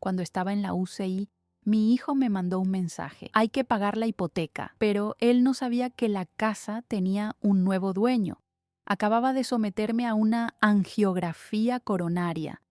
cuando estaba en la UCI, mi hijo me mandó un mensaje. Hay que pagar la hipoteca, pero él no sabía que la casa tenía un nuevo dueño. Acababa de someterme a una angiografía coronaria.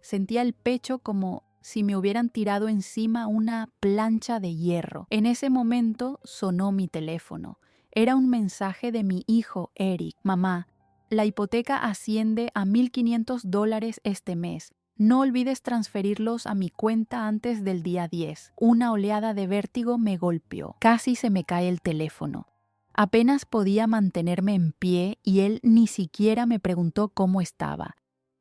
Sentía el pecho como si me hubieran tirado encima una plancha de hierro. En ese momento sonó mi teléfono. Era un mensaje de mi hijo Eric. Mamá, la hipoteca asciende a $1,500 este mes. No olvides transferirlos a mi cuenta antes del día 10. Una oleada de vértigo me golpeó. Casi se me cae el teléfono. Apenas podía mantenerme en pie y él ni siquiera me preguntó cómo estaba.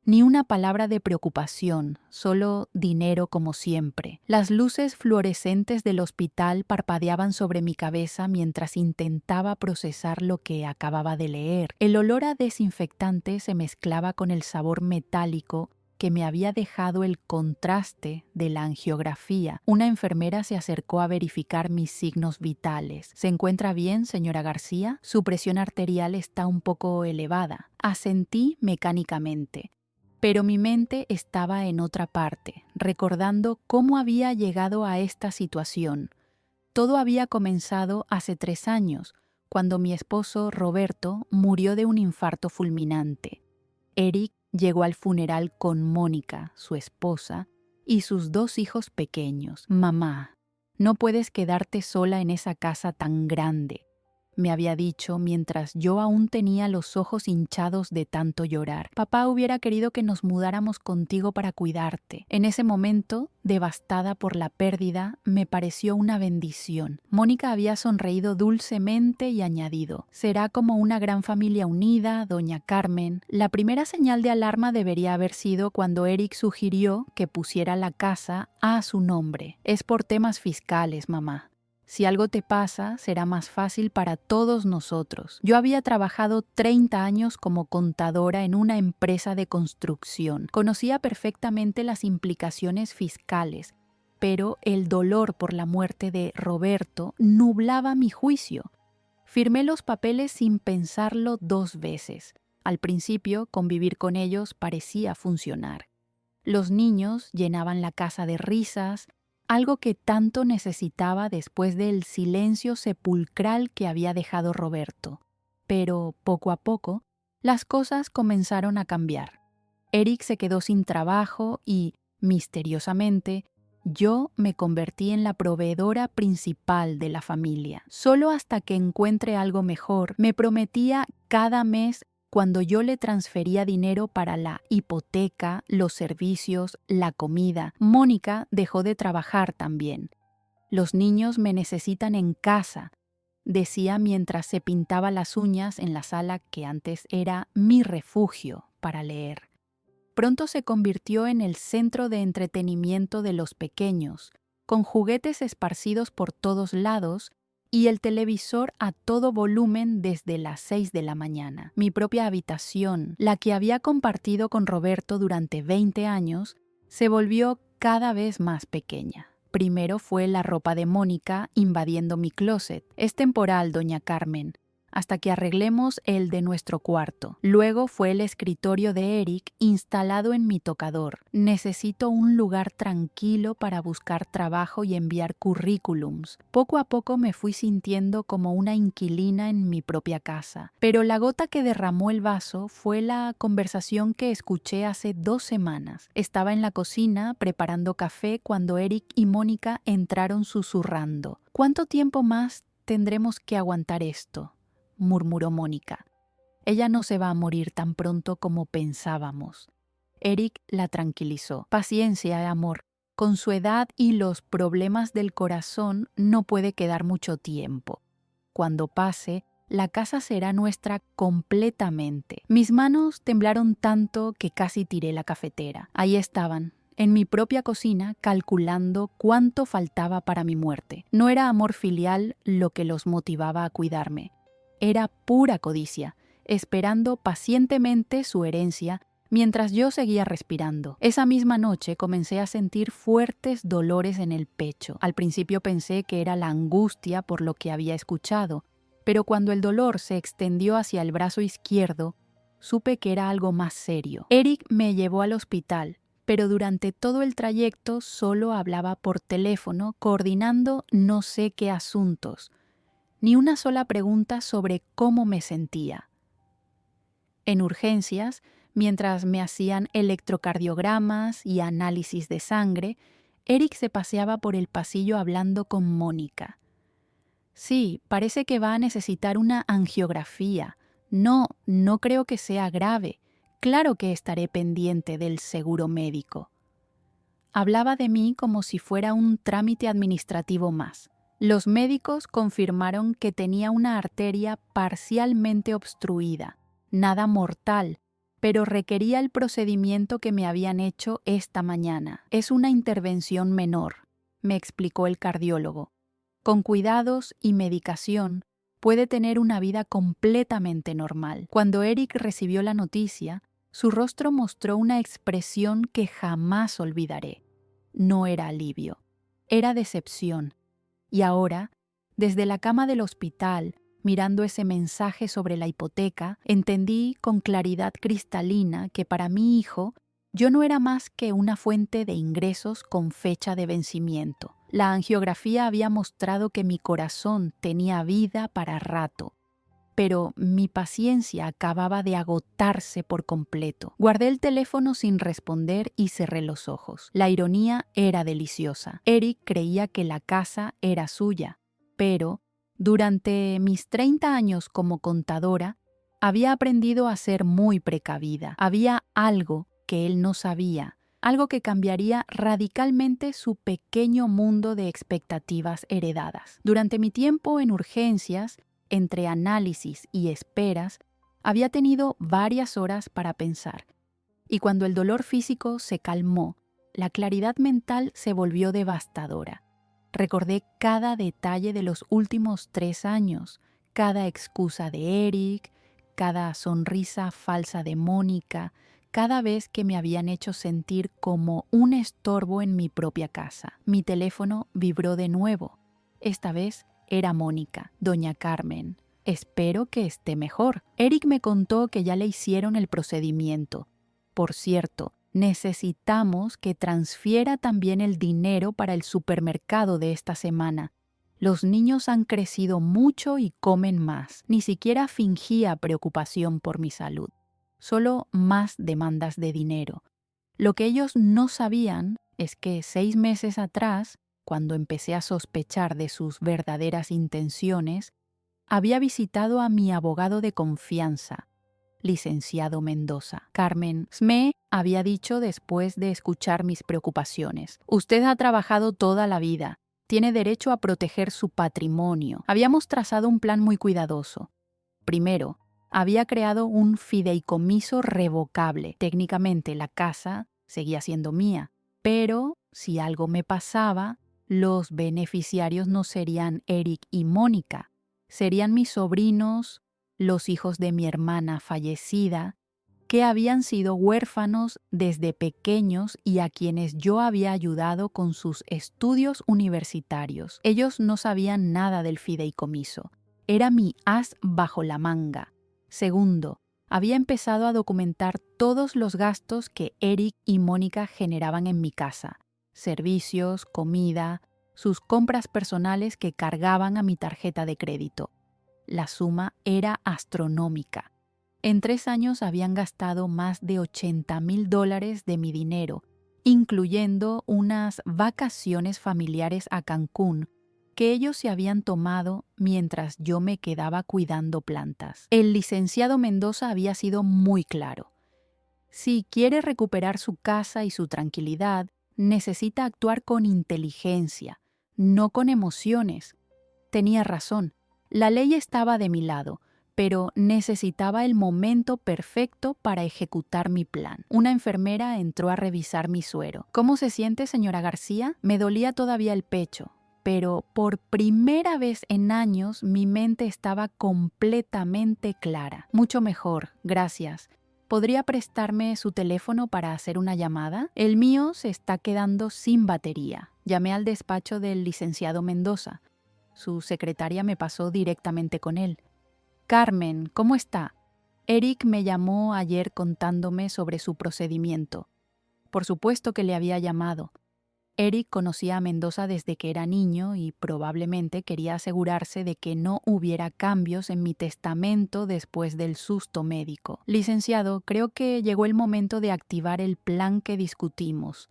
Ni una palabra de preocupación, solo dinero como siempre. Las luces fluorescentes del hospital parpadeaban sobre mi cabeza mientras intentaba procesar lo que acababa de leer. El olor a desinfectante se mezclaba con el sabor metálico que me había dejado el contraste de la angiografía. Una enfermera se acercó a verificar mis signos vitales. ¿Se encuentra bien, señora García? Su presión arterial está un poco elevada. Asentí mecánicamente. Pero mi mente estaba en otra parte, recordando cómo había llegado a esta situación. Todo había comenzado hace 3 años, cuando mi esposo Roberto murió de un infarto fulminante. Eric llegó al funeral con Mónica, su esposa, y sus 2 hijos pequeños. Mamá, no puedes quedarte sola en esa casa tan grande, me había dicho mientras yo aún tenía los ojos hinchados de tanto llorar. Papá hubiera querido que nos mudáramos contigo para cuidarte. En ese momento, devastada por la pérdida, me pareció una bendición. Mónica había sonreído dulcemente y añadido: será como una gran familia unida, doña Carmen. La primera señal de alarma debería haber sido cuando Eric sugirió que pusiera la casa a su nombre. Es por temas fiscales, mamá. Si algo te pasa, será más fácil para todos nosotros. Yo había trabajado 30 años como contadora en una empresa de construcción. Conocía perfectamente las implicaciones fiscales, pero el dolor por la muerte de Roberto nublaba mi juicio. Firmé los papeles sin pensarlo 2 veces. Al principio, convivir con ellos parecía funcionar. Los niños llenaban la casa de risas, algo que tanto necesitaba después del silencio sepulcral que había dejado Roberto. Pero, poco a poco, las cosas comenzaron a cambiar. Eric se quedó sin trabajo y, misteriosamente, yo me convertí en la proveedora principal de la familia. Solo hasta que encuentre algo mejor, me prometía cada mes. Cuando yo le transfería dinero para la hipoteca, los servicios, la comida, Mónica dejó de trabajar también. Los niños me necesitan en casa, decía mientras se pintaba las uñas en la sala que antes era mi refugio para leer. Pronto se convirtió en el centro de entretenimiento de los pequeños, con juguetes esparcidos por todos lados y el televisor a todo volumen desde las 6 de la mañana. Mi propia habitación, la que había compartido con Roberto durante 20 años, se volvió cada vez más pequeña. Primero fue la ropa de Mónica invadiendo mi closet. Es temporal, doña Carmen, hasta que arreglemos el de nuestro cuarto. Luego fue el escritorio de Eric instalado en mi tocador. Necesito un lugar tranquilo para buscar trabajo y enviar currículums. Poco a poco me fui sintiendo como una inquilina en mi propia casa. Pero la gota que derramó el vaso fue la conversación que escuché hace 2 semanas. Estaba en la cocina preparando café cuando Eric y Mónica entraron susurrando. ¿Cuánto tiempo más tendremos que aguantar esto?, murmuró Mónica. Ella no se va a morir tan pronto como pensábamos. Eric la tranquilizó. Paciencia, amor. Con su edad y los problemas del corazón no puede quedar mucho tiempo. Cuando pase, la casa será nuestra completamente. Mis manos temblaron tanto que casi tiré la cafetera. Ahí estaban, en mi propia cocina, calculando cuánto faltaba para mi muerte. No era amor filial lo que los motivaba a cuidarme. Era pura codicia, esperando pacientemente su herencia mientras yo seguía respirando. Esa misma noche comencé a sentir fuertes dolores en el pecho. Al principio pensé que era la angustia por lo que había escuchado, pero cuando el dolor se extendió hacia el brazo izquierdo, supe que era algo más serio. Eric me llevó al hospital, pero durante todo el trayecto solo hablaba por teléfono, coordinando no sé qué asuntos, ni una sola pregunta sobre cómo me sentía. En urgencias, mientras me hacían electrocardiogramas y análisis de sangre, Eric se paseaba por el pasillo hablando con Mónica. Sí, parece que va a necesitar una angiografía. No, no creo que sea grave. Claro que estaré pendiente del seguro médico. Hablaba de mí como si fuera un trámite administrativo más. Los médicos confirmaron que tenía una arteria parcialmente obstruida, nada mortal, pero requería el procedimiento que me habían hecho esta mañana. Es una intervención menor, me explicó el cardiólogo. Con cuidados y medicación, puede tener una vida completamente normal. Cuando Eric recibió la noticia, su rostro mostró una expresión que jamás olvidaré. No era alivio, era decepción. Y ahora, desde la cama del hospital, mirando ese mensaje sobre la hipoteca, entendí con claridad cristalina que para mi hijo yo no era más que una fuente de ingresos con fecha de vencimiento. La angiografía había mostrado que mi corazón tenía vida para rato, pero mi paciencia acababa de agotarse por completo. Guardé el teléfono sin responder y cerré los ojos. La ironía era deliciosa. Eric creía que la casa era suya, pero durante mis 30 años como contadora, había aprendido a ser muy precavida. Había algo que él no sabía, algo que cambiaría radicalmente su pequeño mundo de expectativas heredadas. Durante mi tiempo en urgencias, entre análisis y esperas, había tenido varias horas para pensar. Y cuando el dolor físico se calmó, la claridad mental se volvió devastadora. Recordé cada detalle de los últimos 3 años, cada excusa de Eric, cada sonrisa falsa de Mónica, cada vez que me habían hecho sentir como un estorbo en mi propia casa. Mi teléfono vibró de nuevo. Esta vez era Mónica, doña Carmen. Espero que esté mejor. Eric me contó que ya le hicieron el procedimiento. Por cierto, necesitamos que transfiera también el dinero para el supermercado de esta semana. Los niños han crecido mucho y comen más. Ni siquiera fingía preocupación por mi salud. Solo más demandas de dinero. Lo que ellos no sabían es que 6 meses atrás, cuando empecé a sospechar de sus verdaderas intenciones, había visitado a mi abogado de confianza, licenciado Mendoza. Carmen me había dicho después de escuchar mis preocupaciones: usted ha trabajado toda la vida, tiene derecho a proteger su patrimonio. Habíamos trazado un plan muy cuidadoso. Primero, había creado un fideicomiso revocable. Técnicamente la casa seguía siendo mía, pero si algo me pasaba, los beneficiarios no serían Eric y Mónica, serían mis sobrinos, los hijos de mi hermana fallecida, que habían sido huérfanos desde pequeños y a quienes yo había ayudado con sus estudios universitarios. Ellos no sabían nada del fideicomiso. Era mi as bajo la manga. Segundo, había empezado a documentar todos los gastos que Eric y Mónica generaban en mi casa: servicios, comida, sus compras personales que cargaban a mi tarjeta de crédito. La suma era astronómica. En 3 años habían gastado más de $80,000 de mi dinero, incluyendo unas vacaciones familiares a Cancún que ellos se habían tomado mientras yo me quedaba cuidando plantas. El licenciado Mendoza había sido muy claro. Si quiere recuperar su casa y su tranquilidad, necesita actuar con inteligencia, no con emociones. Tenía razón, la ley estaba de mi lado, pero necesitaba el momento perfecto para ejecutar mi plan. Una enfermera entró a revisar mi suero. ¿Cómo se siente, señora García? Me dolía todavía el pecho, pero por primera vez en años mi mente estaba completamente clara. Mucho mejor, gracias. ¿Podría prestarme su teléfono para hacer una llamada? El mío se está quedando sin batería. Llamé al despacho del licenciado Mendoza. Su secretaria me pasó directamente con él. Carmen, ¿cómo está? Eric me llamó ayer contándome sobre su procedimiento. Por supuesto que le había llamado. Eric conocía a Mendoza desde que era niño y probablemente quería asegurarse de que no hubiera cambios en mi testamento después del susto médico. Licenciado, creo que llegó el momento de activar el plan que discutimos.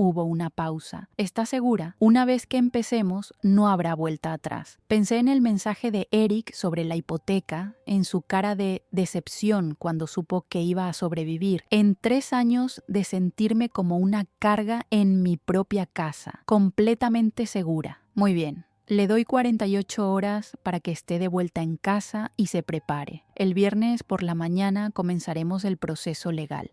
Hubo una pausa. ¿Está segura? Una vez que empecemos, no habrá vuelta atrás. Pensé en el mensaje de Eric sobre la hipoteca, en su cara de decepción cuando supo que iba a sobrevivir, en 3 años de sentirme como una carga en mi propia casa, completamente segura. Muy bien. Le doy 48 horas para que esté de vuelta en casa y se prepare. El viernes por la mañana comenzaremos el proceso legal.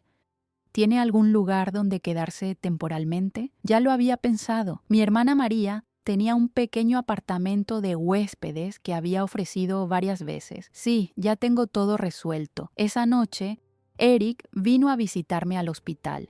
¿Tiene algún lugar donde quedarse temporalmente? Ya lo había pensado. Mi hermana María tenía un pequeño apartamento de huéspedes que había ofrecido varias veces. Sí, ya tengo todo resuelto. Esa noche, Eric vino a visitarme al hospital.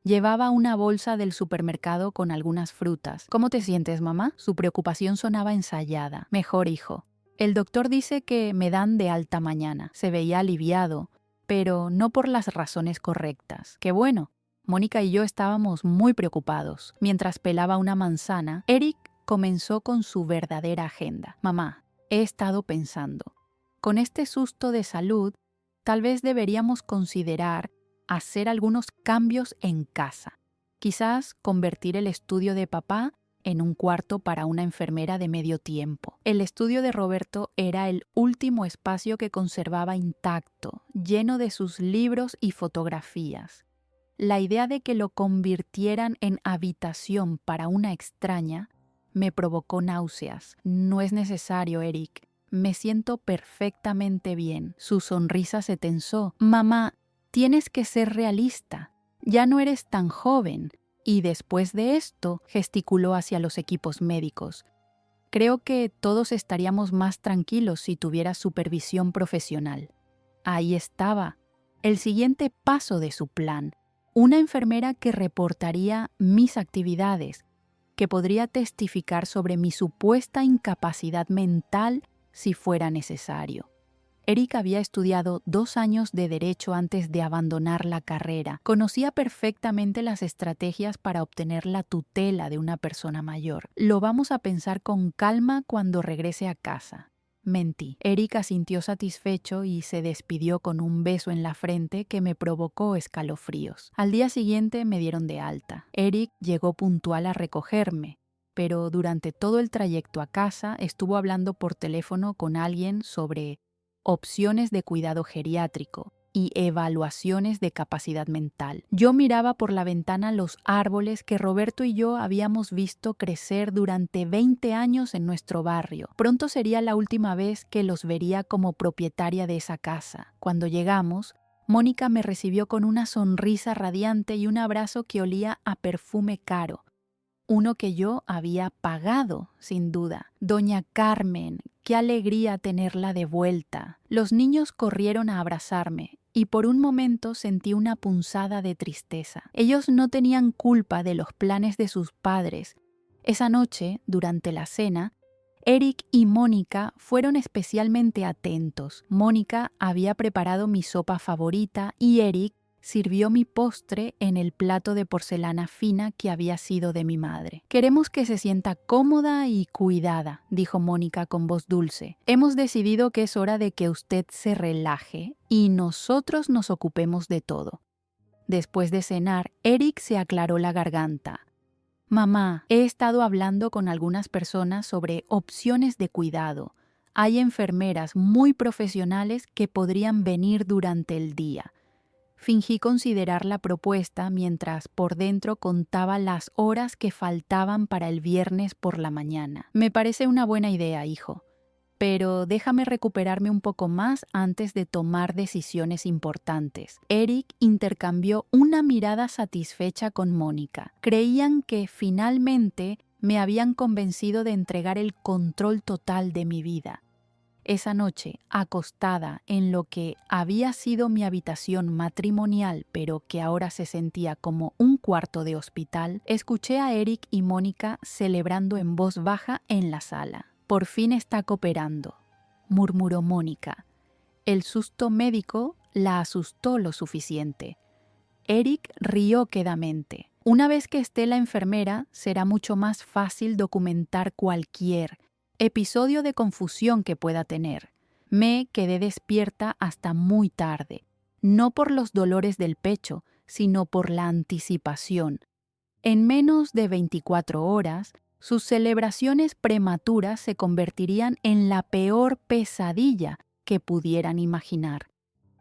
Llevaba una bolsa del supermercado con algunas frutas. ¿Cómo te sientes, mamá? Su preocupación sonaba ensayada. Mejor, hijo. El doctor dice que me dan de alta mañana. Se veía aliviado, pero no por las razones correctas. Qué bueno. Mónica y yo estábamos muy preocupados. Mientras pelaba una manzana, Eric comenzó con su verdadera agenda. Mamá, he estado pensando. Con este susto de salud, tal vez deberíamos considerar hacer algunos cambios en casa. Quizás convertir el estudio de papá en un cuarto para una enfermera de medio tiempo. El estudio de Roberto era el último espacio que conservaba intacto, lleno de sus libros y fotografías. La idea de que lo convirtieran en habitación para una extraña me provocó náuseas. No es necesario, Eric. Me siento perfectamente bien. Su sonrisa se tensó. Mamá, tienes que ser realista. Ya no eres tan joven. Y después de esto, gesticuló hacia los equipos médicos. Creo que todos estaríamos más tranquilos si tuvieras supervisión profesional. Ahí estaba, el siguiente paso de su plan. Una enfermera que reportaría mis actividades, que podría testificar sobre mi supuesta incapacidad mental si fuera necesario. Eric había estudiado 2 años de Derecho antes de abandonar la carrera. Conocía perfectamente las estrategias para obtener la tutela de una persona mayor. Lo vamos a pensar con calma cuando regrese a casa. Mentí. Eric asintió satisfecho y se despidió con un beso en la frente que me provocó escalofríos. Al día siguiente me dieron de alta. Eric llegó puntual a recogerme, pero durante todo el trayecto a casa estuvo hablando por teléfono con alguien sobre opciones de cuidado geriátrico y evaluaciones de capacidad mental. Yo miraba por la ventana los árboles que Roberto y yo habíamos visto crecer durante 20 años en nuestro barrio. Pronto sería la última vez que los vería como propietaria de esa casa. Cuando llegamos, Mónica me recibió con una sonrisa radiante y un abrazo que olía a perfume caro. Uno que yo había pagado, sin duda. Doña Carmen, qué alegría tenerla de vuelta. Los niños corrieron a abrazarme y por un momento sentí una punzada de tristeza. Ellos no tenían culpa de los planes de sus padres. Esa noche, durante la cena, Eric y Mónica fueron especialmente atentos. Mónica había preparado mi sopa favorita y Eric sirvió mi postre en el plato de porcelana fina que había sido de mi madre. Queremos que se sienta cómoda y cuidada, dijo Mónica con voz dulce. Hemos decidido que es hora de que usted se relaje y nosotros nos ocupemos de todo. Después de cenar, Eric se aclaró la garganta. Mamá, he estado hablando con algunas personas sobre opciones de cuidado. Hay enfermeras muy profesionales que podrían venir durante el día. Fingí considerar la propuesta mientras por dentro contaba las horas que faltaban para el viernes por la mañana. Me parece una buena idea, hijo, pero déjame recuperarme un poco más antes de tomar decisiones importantes. Eric intercambió una mirada satisfecha con Mónica. Creían que finalmente me habían convencido de entregar el control total de mi vida. Esa noche, acostada en lo que había sido mi habitación matrimonial, pero que ahora se sentía como un cuarto de hospital, escuché a Eric y Mónica celebrando en voz baja en la sala. Por fin está cooperando, murmuró Mónica. El susto médico la asustó lo suficiente. Eric rió quedamente. Una vez que esté la enfermera, será mucho más fácil documentar cualquier episodio de confusión que pueda tener. Me quedé despierta hasta muy tarde, no por los dolores del pecho, sino por la anticipación. En menos de 24 horas, sus celebraciones prematuras se convertirían en la peor pesadilla que pudieran imaginar.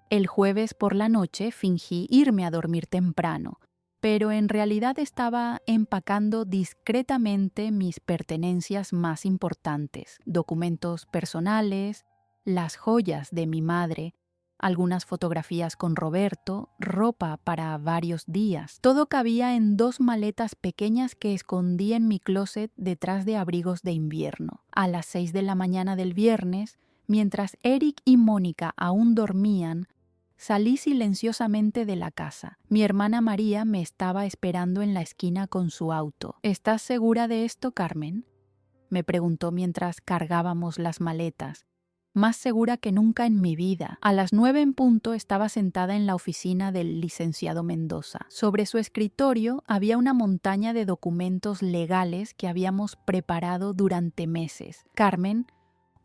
El jueves por la noche fingí irme a dormir temprano, pero en realidad estaba empacando discretamente mis pertenencias más importantes, documentos personales, las joyas de mi madre, algunas fotografías con Roberto, ropa para varios días. Todo cabía en 2 maletas pequeñas que escondí en mi closet detrás de abrigos de invierno. A las 6 de la mañana del viernes, mientras Eric y Mónica aún dormían, salí silenciosamente de la casa. Mi hermana María me estaba esperando en la esquina con su auto. ¿Estás segura de esto, Carmen?, me preguntó mientras cargábamos las maletas. Más segura que nunca en mi vida. A las 9 en punto estaba sentada en la oficina del licenciado Mendoza. Sobre su escritorio había una montaña de documentos legales que habíamos preparado durante meses. Carmen,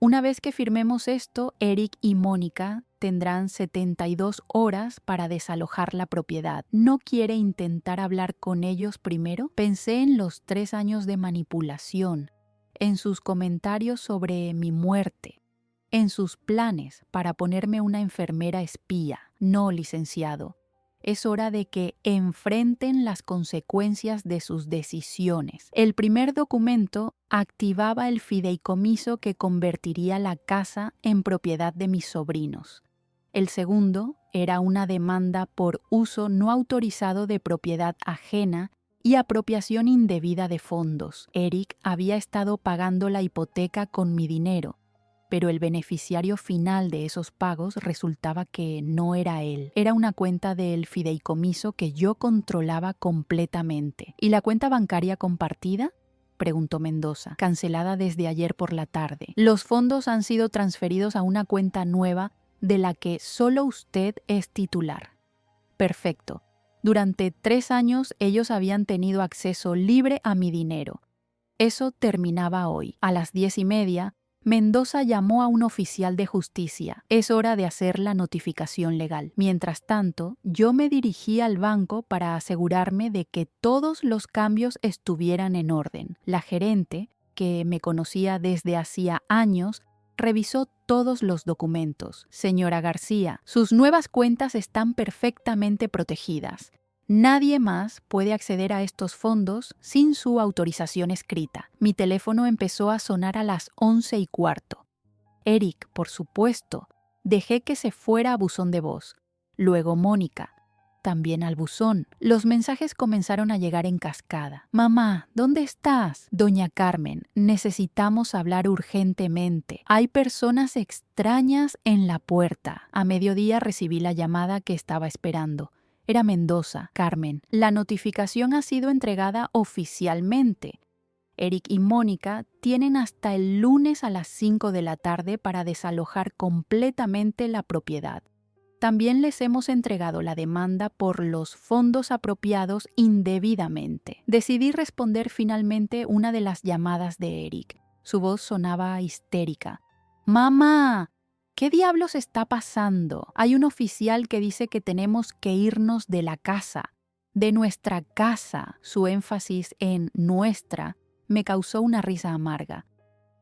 una vez que firmemos esto, Eric y Mónica tendrán 72 horas para desalojar la propiedad. ¿No quiere intentar hablar con ellos primero? Pensé en los 3 años de manipulación, en sus comentarios sobre mi muerte, en sus planes para ponerme una enfermera espía. No, licenciado. Es hora de que enfrenten las consecuencias de sus decisiones. El primer documento activaba el fideicomiso que convertiría la casa en propiedad de mis sobrinos. El segundo era una demanda por uso no autorizado de propiedad ajena y apropiación indebida de fondos. Eric había estado pagando la hipoteca con mi dinero, pero el beneficiario final de esos pagos resultaba que no era él. Era una cuenta del fideicomiso que yo controlaba completamente. ¿Y la cuenta bancaria compartida?, preguntó Mendoza, cancelada desde ayer por la tarde. Los fondos han sido transferidos a una cuenta nueva de la que solo usted es titular. Perfecto. Durante 3 años ellos habían tenido acceso libre a mi dinero. Eso terminaba hoy. A las 10:30, Mendoza llamó a un oficial de justicia. Es hora de hacer la notificación legal. Mientras tanto, yo me dirigí al banco para asegurarme de que todos los cambios estuvieran en orden. La gerente, que me conocía desde hacía años, revisó todos los documentos. Señora García, sus nuevas cuentas están perfectamente protegidas. Nadie más puede acceder a estos fondos sin su autorización escrita. Mi teléfono empezó a sonar a las 11:15. Eric, por supuesto. Dejé que se fuera a buzón de voz. Luego Mónica. También al buzón. Los mensajes comenzaron a llegar en cascada. Mamá, ¿dónde estás? Doña Carmen, necesitamos hablar urgentemente. Hay personas extrañas en la puerta. A mediodía recibí la llamada que estaba esperando. Era Mendoza. Carmen, la notificación ha sido entregada oficialmente. Eric y Mónica tienen hasta el lunes a las 5 de la tarde para desalojar completamente la propiedad. También les hemos entregado la demanda por los fondos apropiados indebidamente. Decidí responder finalmente una de las llamadas de Eric. Su voz sonaba histérica. ¡Mamá! ¿Qué diablos está pasando? Hay un oficial que dice que tenemos que irnos de la casa, de nuestra casa. Su énfasis en nuestra me causó una risa amarga.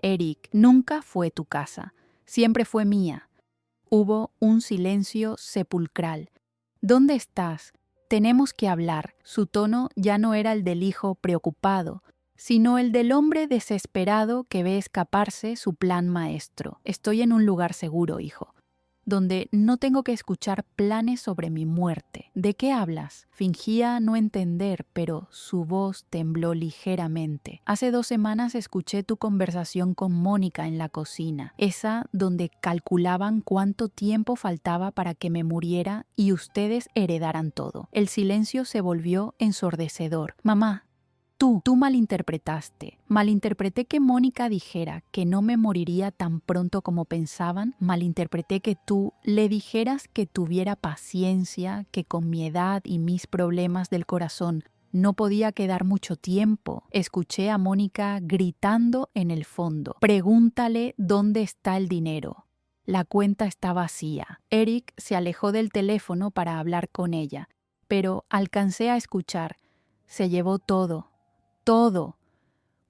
Eric, nunca fue tu casa, siempre fue mía. Hubo un silencio sepulcral. ¿Dónde estás? Tenemos que hablar. Su tono ya no era el del hijo preocupado, sino el del hombre desesperado que ve escaparse su plan maestro. Estoy en un lugar seguro, hijo, donde no tengo que escuchar planes sobre mi muerte. ¿De qué hablas? Fingía no entender, pero su voz tembló ligeramente. Hace 2 semanas escuché tu conversación con Mónica en la cocina, esa donde calculaban cuánto tiempo faltaba para que me muriera y ustedes heredaran todo. El silencio se volvió ensordecedor. Mamá, Tú malinterpretaste. Malinterpreté que Mónica dijera que no me moriría tan pronto como pensaban. Malinterpreté que tú le dijeras que tuviera paciencia, que con mi edad y mis problemas del corazón no podía quedar mucho tiempo. Escuché a Mónica gritando en el fondo. Pregúntale dónde está el dinero. La cuenta está vacía. Eric se alejó del teléfono para hablar con ella, pero alcancé a escuchar. Se llevó todo. Todo.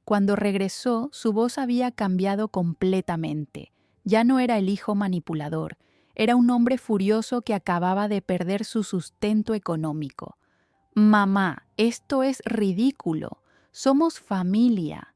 Cuando regresó, su voz había cambiado completamente. Ya no era el hijo manipulador, era un hombre furioso que acababa de perder su sustento económico. Mamá, esto es ridículo. Somos familia.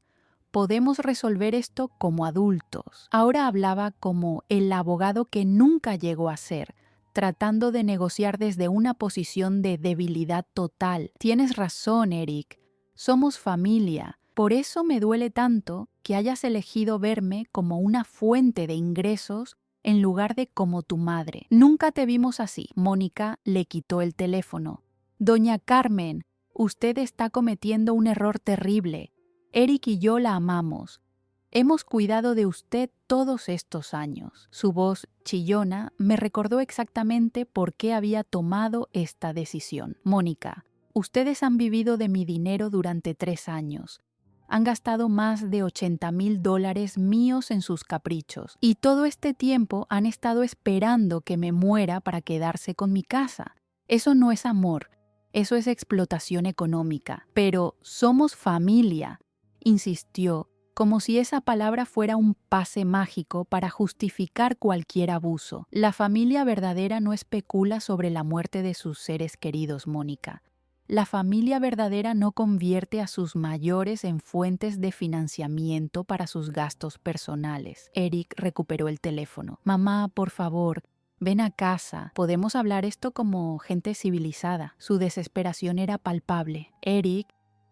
Podemos resolver esto como adultos. Ahora hablaba como el abogado que nunca llegó a ser, tratando de negociar desde una posición de debilidad total. Tienes razón, Eric. Somos familia. Por eso me duele tanto que hayas elegido verme como una fuente de ingresos en lugar de como tu madre. Nunca te vimos así. Mónica le quitó el teléfono. Doña Carmen, usted está cometiendo un error terrible. Eric y yo la amamos. Hemos cuidado de usted todos estos años. Su voz chillona me recordó exactamente por qué había tomado esta decisión. Mónica, ustedes han vivido de mi dinero durante 3 años. Han gastado más de $80,000 míos en sus caprichos. Y todo este tiempo han estado esperando que me muera para quedarse con mi casa. Eso no es amor. Eso es explotación económica. Pero somos familia, insistió, como si esa palabra fuera un pase mágico para justificar cualquier abuso. La familia verdadera no especula sobre la muerte de sus seres queridos, Mónica. La familia verdadera no convierte a sus mayores en fuentes de financiamiento para sus gastos personales. Eric recuperó el teléfono. Mamá, por favor, ven a casa. Podemos hablar esto como gente civilizada. Su desesperación era palpable. Eric,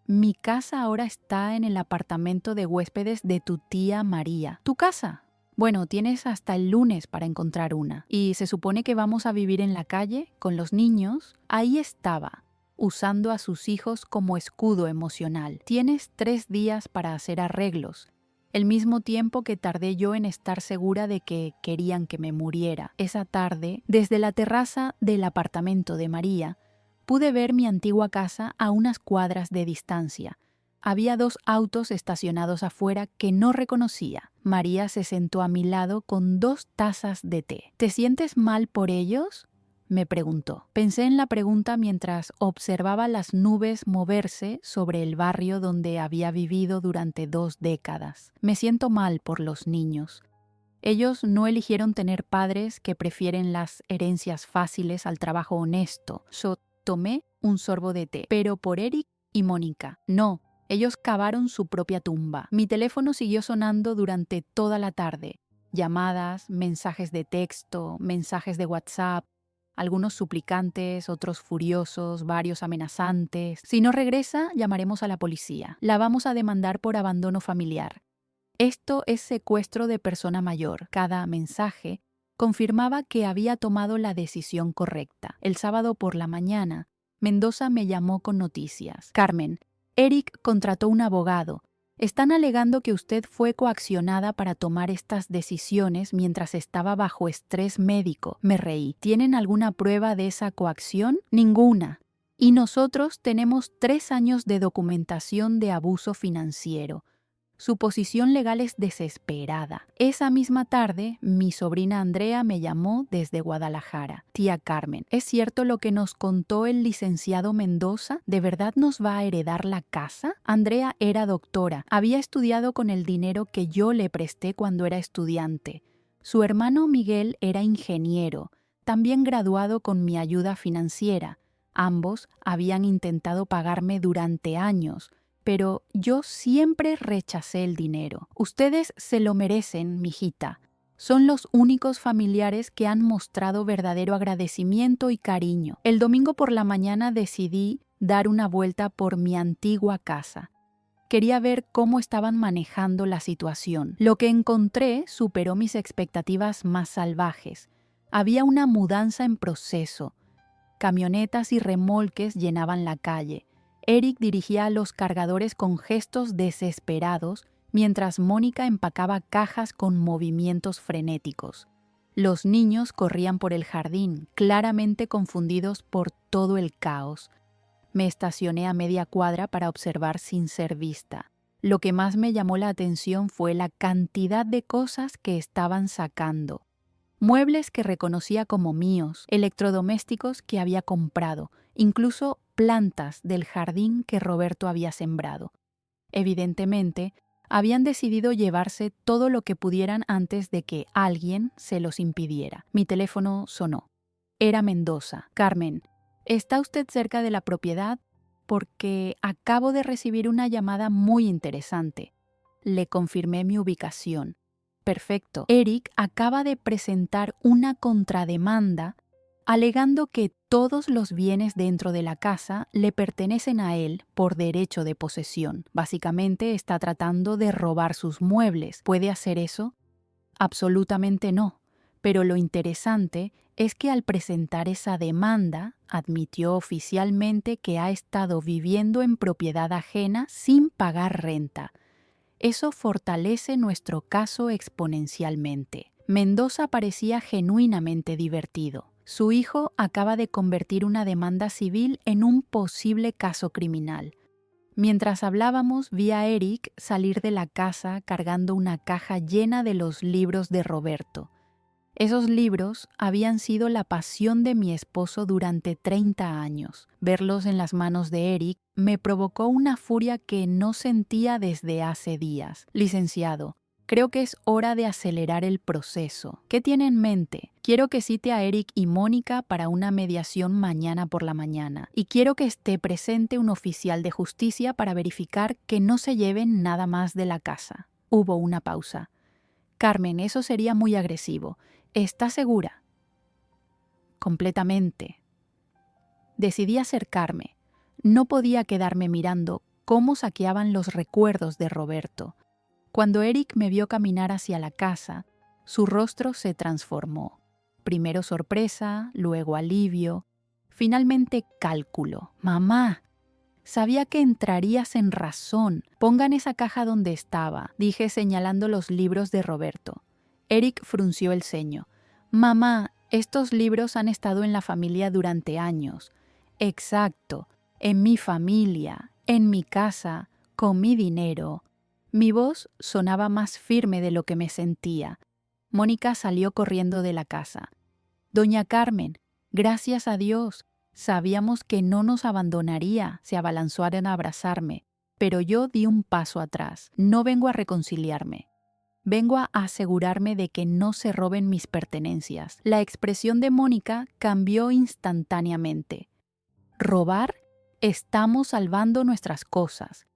mi casa ahora está en el apartamento de huéspedes de tu tía María. ¿Tu casa? Bueno, tienes hasta el lunes para encontrar una. Y se supone que vamos a vivir en la calle con los niños. Ahí estaba, usando a sus hijos como escudo emocional. Tienes 3 días para hacer arreglos. El mismo tiempo que tardé yo en estar segura de que querían que me muriera. Esa tarde, desde la terraza del apartamento de María, pude ver mi antigua casa a unas cuadras de distancia. Había 2 autos estacionados afuera que no reconocía. María se sentó a mi lado con 2 tazas de té. ¿Te sientes mal por ellos?, me preguntó. Pensé en la pregunta mientras observaba las nubes moverse sobre el barrio donde había vivido durante 2 décadas. Me siento mal por los niños. Ellos no eligieron tener padres que prefieren las herencias fáciles al trabajo honesto. Yo tomé un sorbo de té, pero por Eric y Mónica. No, ellos cavaron su propia tumba. Mi teléfono siguió sonando durante toda la tarde. Llamadas, mensajes de texto, mensajes de WhatsApp. Algunos suplicantes, otros furiosos, varios amenazantes. Si no regresa, llamaremos a la policía. La vamos a demandar por abandono familiar. Esto es secuestro de persona mayor. Cada mensaje confirmaba que había tomado la decisión correcta. El sábado por la mañana, Mendoza me llamó con noticias. Carmen, Eric contrató un abogado. Están alegando que usted fue coaccionada para tomar estas decisiones mientras estaba bajo estrés médico. Me reí. ¿Tienen alguna prueba de esa coacción? Ninguna. Y nosotros tenemos 3 años de documentación de abuso financiero. Su posición legal es desesperada. Esa misma tarde, mi sobrina Andrea me llamó desde Guadalajara. Tía Carmen, ¿es cierto lo que nos contó el licenciado Mendoza? ¿De verdad nos va a heredar la casa? Andrea era doctora. Había estudiado con el dinero que yo le presté cuando era estudiante. Su hermano Miguel era ingeniero, también graduado con mi ayuda financiera. Ambos habían intentado pagarme durante años, pero yo siempre rechacé el dinero. Ustedes se lo merecen, mijita. Son los únicos familiares que han mostrado verdadero agradecimiento y cariño. El domingo por la mañana decidí dar una vuelta por mi antigua casa. Quería ver cómo estaban manejando la situación. Lo que encontré superó mis expectativas más salvajes. Había una mudanza en proceso. Camionetas y remolques llenaban la calle. Eric dirigía a los cargadores con gestos desesperados, mientras Mónica empacaba cajas con movimientos frenéticos. Los niños corrían por el jardín, claramente confundidos por todo el caos. Me estacioné a media cuadra para observar sin ser vista. Lo que más me llamó la atención fue la cantidad de cosas que estaban sacando. Muebles que reconocía como míos, electrodomésticos que había comprado, incluso plantas del jardín que Roberto había sembrado. Evidentemente, habían decidido llevarse todo lo que pudieran antes de que alguien se los impidiera. Mi teléfono sonó. Era Mendoza. Carmen, ¿está usted cerca de la propiedad? Porque acabo de recibir una llamada muy interesante. Le confirmé mi ubicación. Perfecto. Eric acaba de presentar una contrademanda alegando que todos los bienes dentro de la casa le pertenecen a él por derecho de posesión. Básicamente está tratando de robar sus muebles. ¿Puede hacer eso? Absolutamente no. Pero lo interesante es que al presentar esa demanda, admitió oficialmente que ha estado viviendo en propiedad ajena sin pagar renta. Eso fortalece nuestro caso exponencialmente. Mendoza parecía genuinamente divertido. Su hijo acaba de convertir una demanda civil en un posible caso criminal. Mientras hablábamos, vi a Eric salir de la casa cargando una caja llena de los libros de Roberto. Esos libros habían sido la pasión de mi esposo durante 30 años. Verlos en las manos de Eric me provocó una furia que no sentía desde hace días. Licenciado, creo que es hora de acelerar el proceso. ¿Qué tiene en mente? Quiero que cite a Eric y Mónica para una mediación mañana por la mañana. Y quiero que esté presente un oficial de justicia para verificar que no se lleven nada más de la casa. Hubo una pausa. Carmen, eso sería muy agresivo. ¿Estás segura? Completamente. Decidí acercarme. No podía quedarme mirando cómo saqueaban los recuerdos de Roberto. Cuando Eric me vio caminar hacia la casa, su rostro se transformó. Primero sorpresa, luego alivio, finalmente cálculo. Mamá, sabía que entrarías en razón. Pongan esa caja donde estaba, dije señalando los libros de Roberto. Eric frunció el ceño. Mamá, estos libros han estado en la familia durante años. Exacto, en mi familia, en mi casa, con mi dinero. Mi voz sonaba más firme de lo que me sentía. Mónica salió corriendo de la casa. Doña Carmen, gracias a Dios, sabíamos que no nos abandonaría, se abalanzaron a abrazarme, pero yo di un paso atrás. No vengo a reconciliarme. Vengo a asegurarme de que no se roben mis pertenencias. La expresión de Mónica cambió instantáneamente. ¿Robar? Estamos salvando nuestras cosas.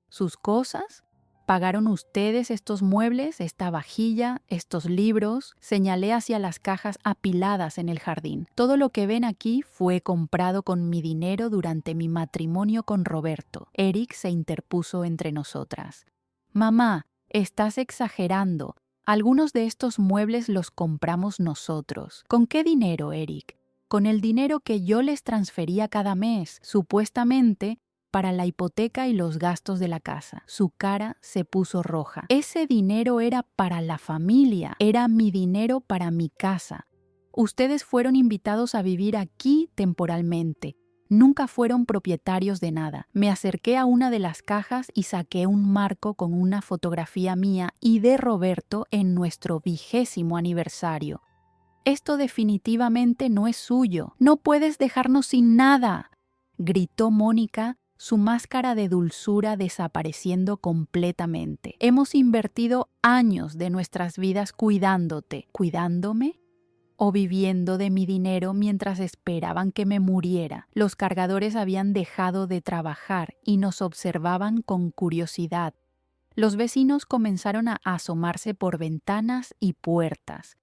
¿Sus cosas? ¿Pagaron ustedes estos muebles, esta vajilla, estos libros? Señalé hacia las cajas apiladas en el jardín. Todo lo que ven aquí fue comprado con mi dinero durante mi matrimonio con Roberto. Eric se interpuso entre nosotras. Mamá, estás exagerando. Algunos de estos muebles los compramos nosotros. ¿Con qué dinero, Eric? Con el dinero que yo les transfería cada mes, supuestamente para la hipoteca y los gastos de la casa. Su cara se puso roja. Ese dinero era para la familia, era mi dinero para mi casa. Ustedes fueron invitados a vivir aquí temporalmente. Nunca fueron propietarios de nada. Me acerqué a una de las cajas y saqué un marco con una fotografía mía y de Roberto en nuestro 20º aniversario. Esto definitivamente no es suyo. No puedes dejarnos sin nada, gritó Mónica, su máscara de dulzura desapareciendo completamente. Hemos invertido años de nuestras vidas cuidándote. ¿Cuidándome? O viviendo de mi dinero mientras esperaban que me muriera. Los cargadores habían dejado de trabajar y nos observaban con curiosidad. Los vecinos comenzaron a asomarse por ventanas y puertas.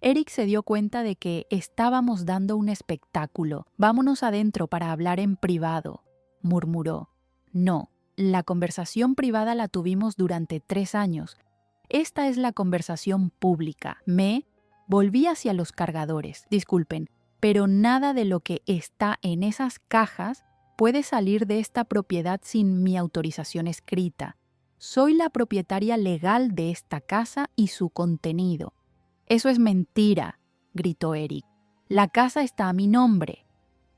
Eric se dio cuenta de que estábamos dando un espectáculo. Vámonos adentro para hablar en privado, murmuró. No, la conversación privada la tuvimos durante 3 años. Esta es la conversación pública. Volví hacia los cargadores. Disculpen, pero nada de lo que está en esas cajas puede salir de esta propiedad sin mi autorización escrita. Soy la propietaria legal de esta casa y su contenido. Eso es mentira, gritó Eric. La casa está a mi nombre.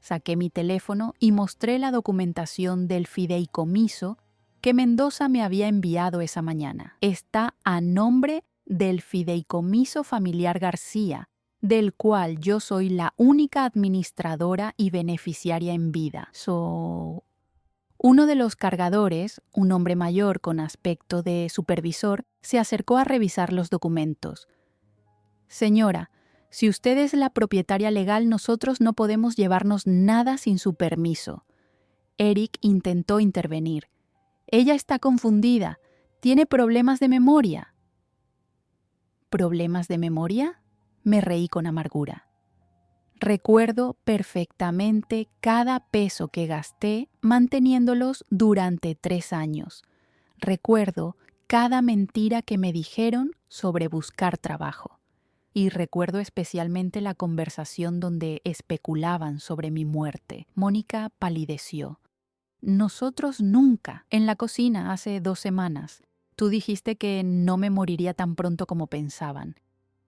Saqué mi teléfono y mostré la documentación del fideicomiso que Mendoza me había enviado esa mañana. Está a nombre del Fideicomiso Familiar García, del cual yo soy la única administradora y beneficiaria en vida. Uno de los cargadores, un hombre mayor con aspecto de supervisor, se acercó a revisar los documentos. Señora, si usted es la propietaria legal, nosotros no podemos llevarnos nada sin su permiso. Eric intentó intervenir. Ella está confundida. Tiene problemas de memoria. ¿Problemas de memoria? Me reí con amargura. Recuerdo perfectamente cada peso que gasté manteniéndolos durante 3 años. Recuerdo cada mentira que me dijeron sobre buscar trabajo. Y recuerdo especialmente la conversación donde especulaban sobre mi muerte. Mónica palideció. Nosotros nunca. En la cocina hace 2 semanas. Tú dijiste que no me moriría tan pronto como pensaban.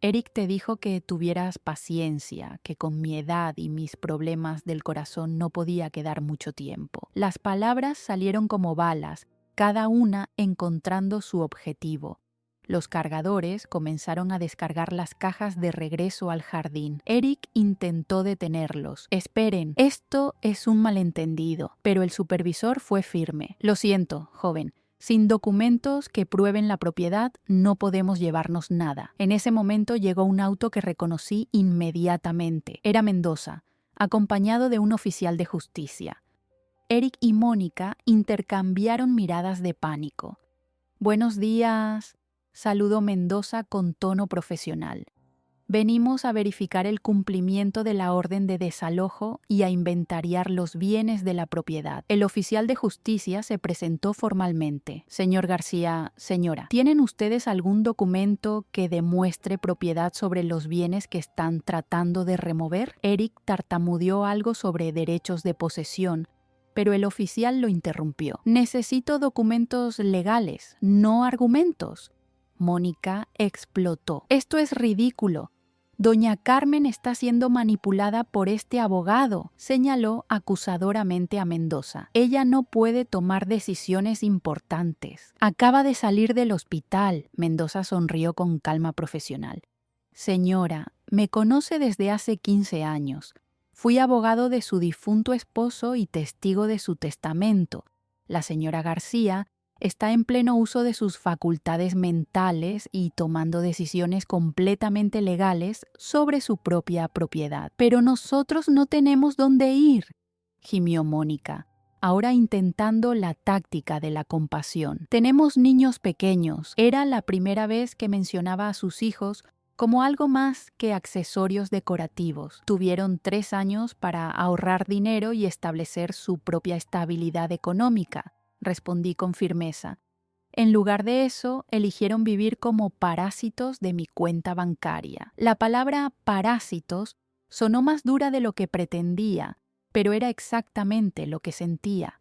Eric te dijo que tuvieras paciencia, que con mi edad y mis problemas del corazón no podía quedar mucho tiempo. Las palabras salieron como balas, cada una encontrando su objetivo. Los cargadores comenzaron a descargar las cajas de regreso al jardín. Eric intentó detenerlos. Esperen, esto es un malentendido. Pero el supervisor fue firme. Lo siento, joven. Sin documentos que prueben la propiedad, no podemos llevarnos nada. En ese momento llegó un auto que reconocí inmediatamente. Era Mendoza, acompañado de un oficial de justicia. Eric y Mónica intercambiaron miradas de pánico. Buenos días, saludó Mendoza con tono profesional. Venimos a verificar el cumplimiento de la orden de desalojo y a inventariar los bienes de la propiedad. El oficial de justicia se presentó formalmente. Señor García, señora, ¿tienen ustedes algún documento que demuestre propiedad sobre los bienes que están tratando de remover? Eric tartamudeó algo sobre derechos de posesión, pero el oficial lo interrumpió. Necesito documentos legales, no argumentos. Mónica explotó. Esto es ridículo. Doña Carmen está siendo manipulada por este abogado, señaló acusadoramente a Mendoza. Ella no puede tomar decisiones importantes. Acaba de salir del hospital. Mendoza sonrió con calma profesional. Señora, me conoce desde hace 15 años. Fui abogado de su difunto esposo y testigo de su testamento. La señora García está en pleno uso de sus facultades mentales y tomando decisiones completamente legales sobre su propia propiedad. Pero nosotros no tenemos dónde ir, gimió Mónica, ahora intentando la táctica de la compasión. Tenemos niños pequeños. Era la primera vez que mencionaba a sus hijos como algo más que accesorios decorativos. Tuvieron 3 años para ahorrar dinero y establecer su propia estabilidad económica. Respondí con firmeza. En lugar de eso, eligieron vivir como parásitos de mi cuenta bancaria. La palabra parásitos sonó más dura de lo que pretendía, pero era exactamente lo que sentía.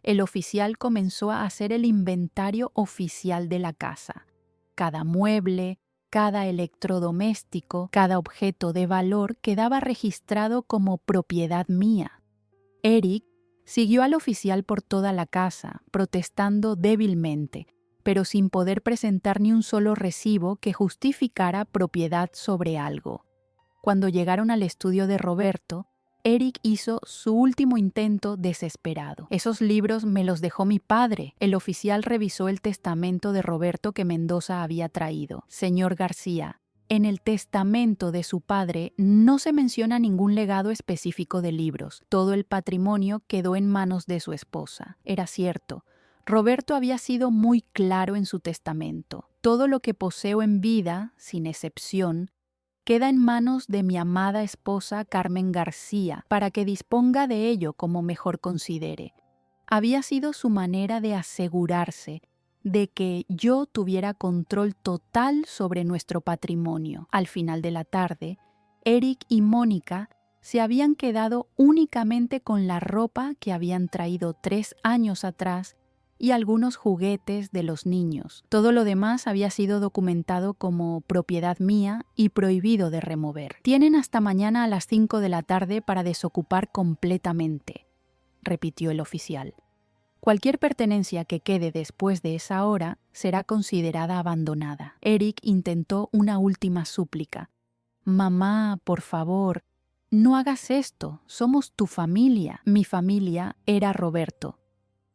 El oficial comenzó a hacer el inventario oficial de la casa. Cada mueble, cada electrodoméstico, cada objeto de valor quedaba registrado como propiedad mía. Eric siguió al oficial por toda la casa, protestando débilmente, pero sin poder presentar ni un solo recibo que justificara propiedad sobre algo. Cuando llegaron al estudio de Roberto, Eric hizo su último intento desesperado. Esos libros me los dejó mi padre. El oficial revisó el testamento de Roberto que Mendoza había traído. Señor García, en el testamento de su padre no se menciona ningún legado específico de libros. Todo el patrimonio quedó en manos de su esposa. Era cierto. Roberto había sido muy claro en su testamento. Todo lo que poseo en vida, sin excepción, queda en manos de mi amada esposa Carmen García para que disponga de ello como mejor considere. Había sido su manera de asegurarse de que yo tuviera control total sobre nuestro patrimonio. Al final de la tarde, Eric y Mónica se habían quedado únicamente con la ropa que habían traído 3 años atrás y algunos juguetes de los niños. Todo lo demás había sido documentado como propiedad mía y prohibido de remover. Tienen hasta mañana a las 5 de la tarde para desocupar completamente, repitió el oficial. Cualquier pertenencia que quede después de esa hora será considerada abandonada. Eric intentó una última súplica. Mamá, por favor, no hagas esto. Somos tu familia. Mi familia era Roberto.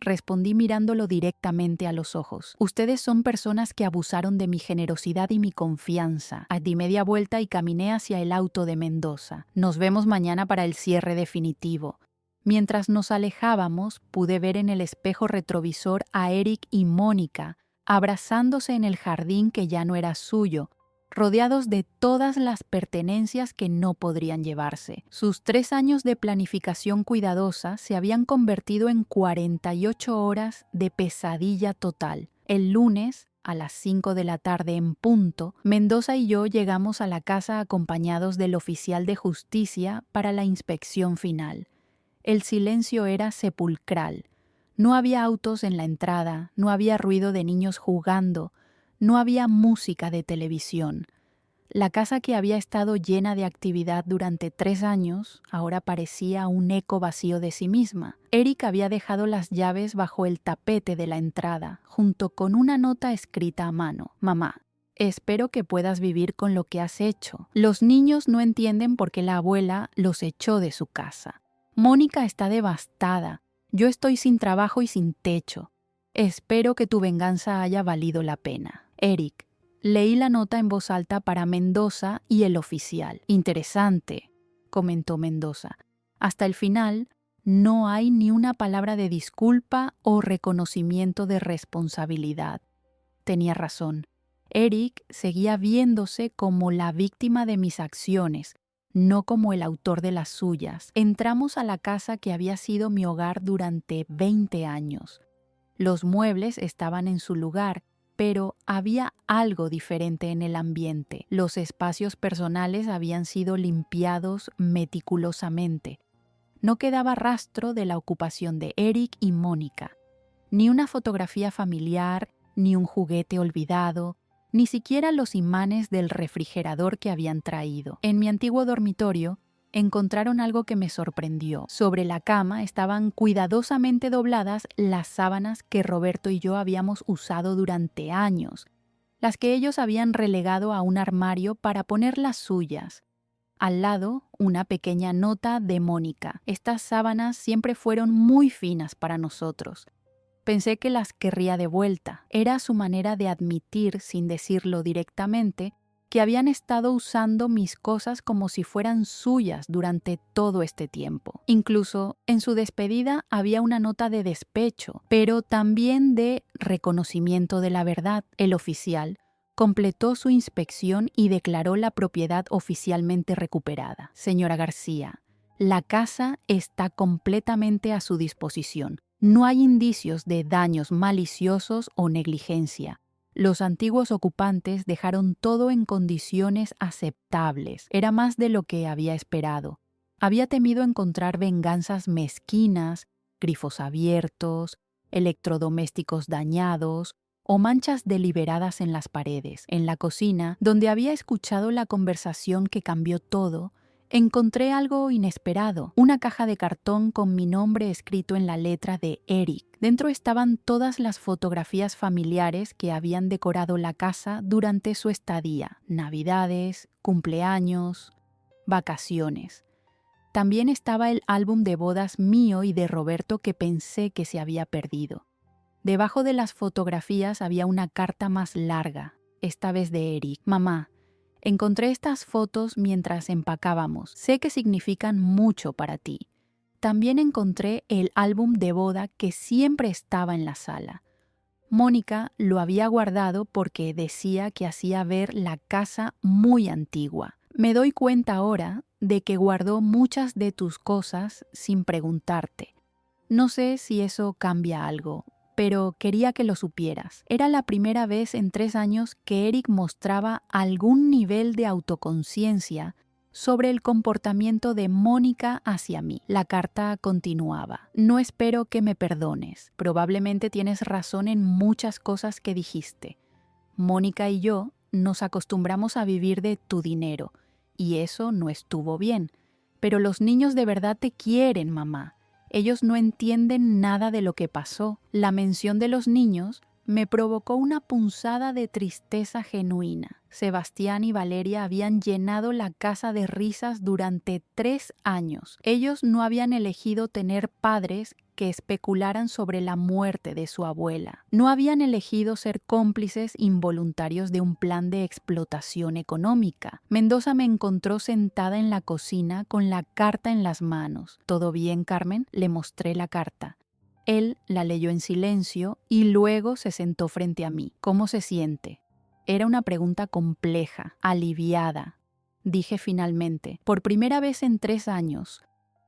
Respondí mirándolo directamente a los ojos. Ustedes son personas que abusaron de mi generosidad y mi confianza. Di media vuelta y caminé hacia el auto de Mendoza. Nos vemos mañana para el cierre definitivo. Mientras nos alejábamos, pude ver en el espejo retrovisor a Eric y Mónica, abrazándose en el jardín que ya no era suyo, rodeados de todas las pertenencias que no podrían llevarse. Sus 3 años de planificación cuidadosa se habían convertido en 48 horas de pesadilla total. El lunes, a las 5 de la tarde en punto, Mendoza y yo llegamos a la casa acompañados del oficial de justicia para la inspección final. El silencio era sepulcral. No había autos en la entrada, no había ruido de niños jugando, no había música de televisión. La casa que había estado llena de actividad durante 3 años ahora parecía un eco vacío de sí misma. Eric había dejado las llaves bajo el tapete de la entrada, junto con una nota escrita a mano. Mamá, espero que puedas vivir con lo que has hecho. Los niños no entienden por qué la abuela los echó de su casa. Mónica está devastada. Yo estoy sin trabajo y sin techo. Espero que tu venganza haya valido la pena. Eric. Leí la nota en voz alta para Mendoza y el oficial. Interesante, comentó Mendoza. Hasta el final no hay ni una palabra de disculpa o reconocimiento de responsabilidad. Tenía razón. Eric seguía viéndose como la víctima de mis acciones, no como el autor de las suyas. Entramos a la casa que había sido mi hogar durante 20 años. Los muebles estaban en su lugar, pero había algo diferente en el ambiente. Los espacios personales habían sido limpiados meticulosamente. No quedaba rastro de la ocupación de Eric y Mónica. Ni una fotografía familiar, ni un juguete olvidado, ni siquiera los imanes del refrigerador que habían traído. En mi antiguo dormitorio, encontraron algo que me sorprendió. Sobre la cama estaban cuidadosamente dobladas las sábanas que Roberto y yo habíamos usado durante años, las que ellos habían relegado a un armario para poner las suyas. Al lado, una pequeña nota de Mónica. Estas sábanas siempre fueron muy finas para nosotros. Pensé que las querría de vuelta. Era su manera de admitir, sin decirlo directamente, que habían estado usando mis cosas como si fueran suyas durante todo este tiempo. Incluso en su despedida había una nota de despecho, pero también de reconocimiento de la verdad. El oficial completó su inspección y declaró la propiedad oficialmente recuperada. Señora García, la casa está completamente a su disposición. No hay indicios de daños maliciosos o negligencia. Los antiguos ocupantes dejaron todo en condiciones aceptables. Era más de lo que había esperado. Había temido encontrar venganzas mezquinas, grifos abiertos, electrodomésticos dañados o manchas deliberadas en las paredes. En la cocina, donde había escuchado la conversación que cambió todo, encontré algo inesperado, una caja de cartón con mi nombre escrito en la letra de Eric. Dentro estaban todas las fotografías familiares que habían decorado la casa durante su estadía, navidades, cumpleaños, vacaciones. También estaba el álbum de bodas mío y de Roberto que pensé que se había perdido. Debajo de las fotografías había una carta más larga, esta vez de Eric. Mamá, encontré estas fotos mientras empacábamos. Sé que significan mucho para ti. También encontré el álbum de boda que siempre estaba en la sala. Mónica lo había guardado porque decía que hacía ver la casa muy antigua. Me doy cuenta ahora de que guardó muchas de tus cosas sin preguntarte. No sé si eso cambia algo, pero quería que lo supieras. Era la primera vez en 3 años que Eric mostraba algún nivel de autoconciencia sobre el comportamiento de Mónica hacia mí. La carta continuaba. No espero que me perdones. Probablemente tienes razón en muchas cosas que dijiste. Mónica y yo nos acostumbramos a vivir de tu dinero, y eso no estuvo bien. Pero los niños de verdad te quieren, mamá. Ellos no entienden nada de lo que pasó. La mención de los niños me provocó una punzada de tristeza genuina. Sebastián y Valeria habían llenado la casa de risas durante 3 años. Ellos no habían elegido tener padres que especularan sobre la muerte de su abuela. No habían elegido ser cómplices involuntarios de un plan de explotación económica. Mendoza me encontró sentada en la cocina con la carta en las manos. ¿Todo bien, Carmen? Le mostré la carta. Él la leyó en silencio y luego se sentó frente a mí. ¿Cómo se siente? Era una pregunta compleja, aliviada. Dije finalmente, por primera vez en 3 años,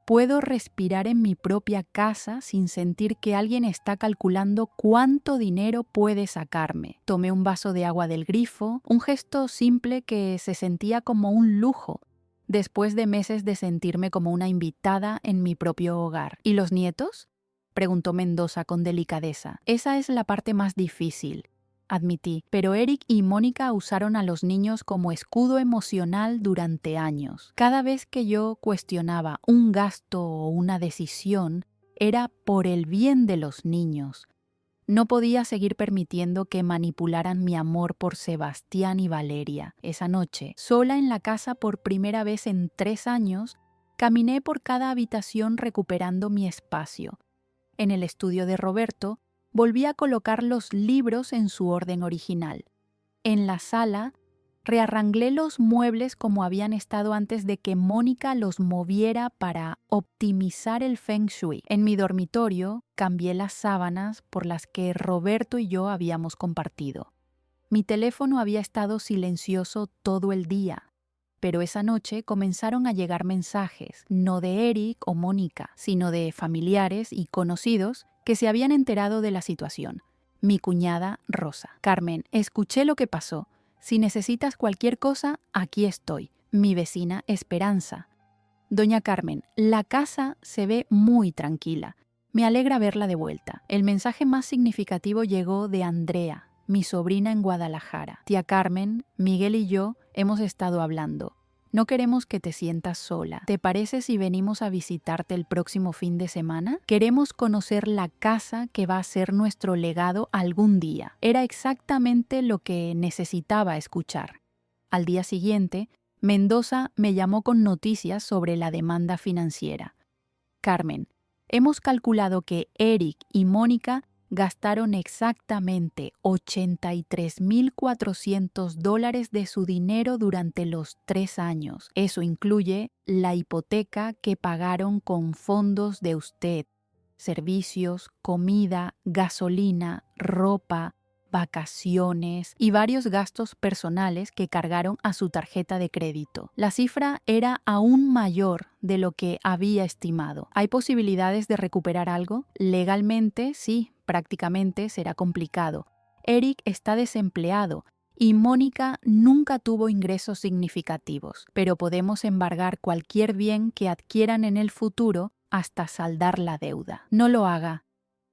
puedo respirar en mi propia casa sin sentir que alguien está calculando cuánto dinero puede sacarme. Tomé un vaso de agua del grifo, un gesto simple que se sentía como un lujo, después de meses de sentirme como una invitada en mi propio hogar. ¿Y los nietos?, preguntó Mendoza con delicadeza. Esa es la parte más difícil, admití, pero Eric y Mónica usaron a los niños como escudo emocional durante años. Cada vez que yo cuestionaba un gasto o una decisión, era por el bien de los niños. No podía seguir permitiendo que manipularan mi amor por Sebastián y Valeria. Esa noche, sola en la casa por primera vez en 3 años, caminé por cada habitación recuperando mi espacio. En el estudio de Roberto, volví a colocar los libros en su orden original. En la sala, rearranglé los muebles como habían estado antes de que Mónica los moviera para optimizar el Feng Shui. En mi dormitorio, cambié las sábanas por las que Roberto y yo habíamos compartido. Mi teléfono había estado silencioso todo el día, pero esa noche comenzaron a llegar mensajes, no de Eric o Mónica, sino de familiares y conocidos que se habían enterado de la situación. Mi cuñada Rosa. Carmen, escuché lo que pasó. Si necesitas cualquier cosa, aquí estoy. Mi vecina Esperanza. Doña Carmen, la casa se ve muy tranquila. Me alegra verla de vuelta. El mensaje más significativo llegó de Andrea, mi sobrina en Guadalajara. Tía Carmen, Miguel y yo hemos estado hablando. No queremos que te sientas sola. ¿Te parece si venimos a visitarte el próximo fin de semana? Queremos conocer la casa que va a ser nuestro legado algún día. Era exactamente lo que necesitaba escuchar. Al día siguiente, Mendoza me llamó con noticias sobre la demanda financiera. Carmen, hemos calculado que Eric y Mónica gastaron exactamente $83,400 de su dinero durante los 3 años. Eso incluye la hipoteca que pagaron con fondos de usted, servicios, comida, gasolina, ropa, vacaciones y varios gastos personales que cargaron a su tarjeta de crédito. La cifra era aún mayor de lo que había estimado. ¿Hay posibilidades de recuperar algo? Legalmente, sí, prácticamente será complicado. Eric está desempleado y Mónica nunca tuvo ingresos significativos, pero podemos embargar cualquier bien que adquieran en el futuro hasta saldar la deuda. No lo haga,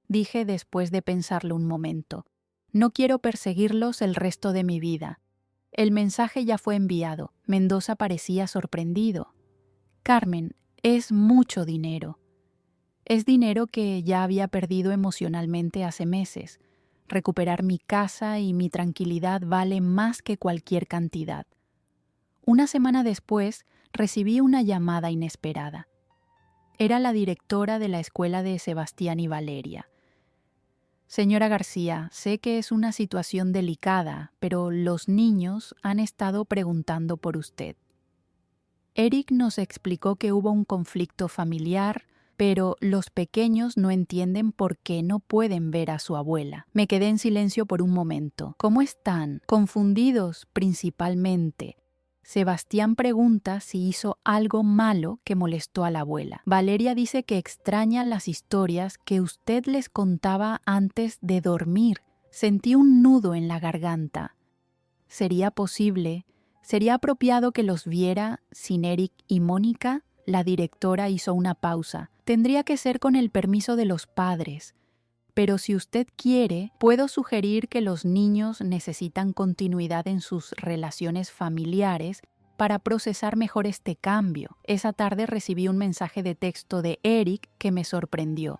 dije después de pensarlo un momento. No quiero perseguirlos el resto de mi vida. El mensaje ya fue enviado. Mendoza parecía sorprendido. Carmen, es mucho dinero. Es dinero que ya había perdido emocionalmente hace meses. Recuperar mi casa y mi tranquilidad vale más que cualquier cantidad. Una semana después, recibí una llamada inesperada. Era la directora de la escuela de Sebastián y Valeria. Señora García, sé que es una situación delicada, pero los niños han estado preguntando por usted. Eric nos explicó que hubo un conflicto familiar, pero los pequeños no entienden por qué no pueden ver a su abuela. Me quedé en silencio por un momento. ¿Cómo están? Confundidos, principalmente. Sebastián pregunta si hizo algo malo que molestó a la abuela. Valeria dice que extraña las historias que usted les contaba antes de dormir. Sentí un nudo en la garganta. ¿Sería posible ¿Sería apropiado que los viera sin Eric y Mónica? La directora hizo una pausa. Tendría que ser con el permiso de los padres. Pero si usted quiere, puedo sugerir que los niños necesitan continuidad en sus relaciones familiares para procesar mejor este cambio. Esa tarde recibí un mensaje de texto de Eric que me sorprendió.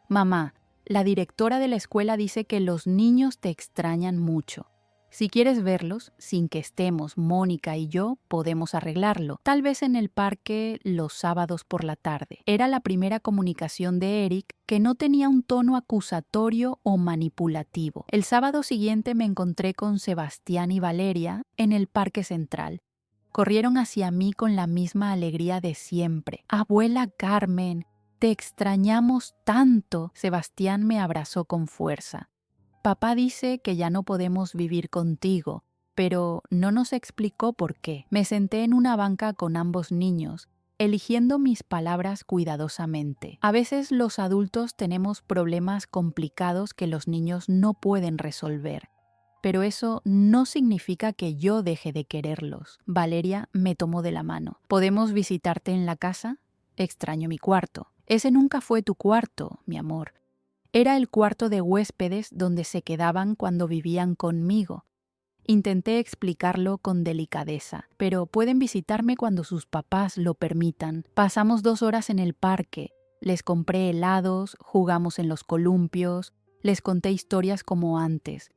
Mamá, la directora de la escuela dice que los niños te extrañan mucho. Si quieres verlos, sin que estemos Mónica y yo, podemos arreglarlo. Tal vez en el parque los sábados por la tarde. Era la primera comunicación de Eric que no tenía un tono acusatorio o manipulativo. El sábado siguiente me encontré con Sebastián y Valeria en el Parque Central. Corrieron hacia mí con la misma alegría de siempre. Abuela Carmen, te extrañamos tanto. Sebastián me abrazó con fuerza. Papá dice que ya no podemos vivir contigo, pero no nos explicó por qué. Me senté en una banca con ambos niños, eligiendo mis palabras cuidadosamente. A veces los adultos tenemos problemas complicados que los niños no pueden resolver, pero eso no significa que yo deje de quererlos. Valeria me tomó de la mano. ¿Podemos visitarte en la casa? Extraño mi cuarto. Ese nunca fue tu cuarto, mi amor. Era el cuarto de huéspedes donde se quedaban cuando vivían conmigo. Intenté explicarlo con delicadeza, pero pueden visitarme cuando sus papás lo permitan. Pasamos 2 horas en el parque. Les compré helados, jugamos en los columpios, les conté historias como antes.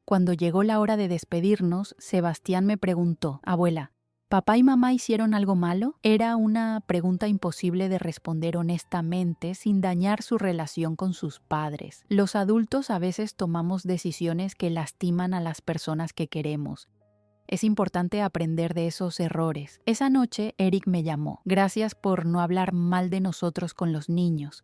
Cuando llegó la hora de despedirnos, Sebastián me preguntó, abuela, ¿papá y mamá hicieron algo malo? Era una pregunta imposible de responder honestamente sin dañar su relación con sus padres. Los adultos a veces tomamos decisiones que lastiman a las personas que queremos. Es importante aprender de esos errores. Esa noche Eric me llamó. Gracias por no hablar mal de nosotros con los niños.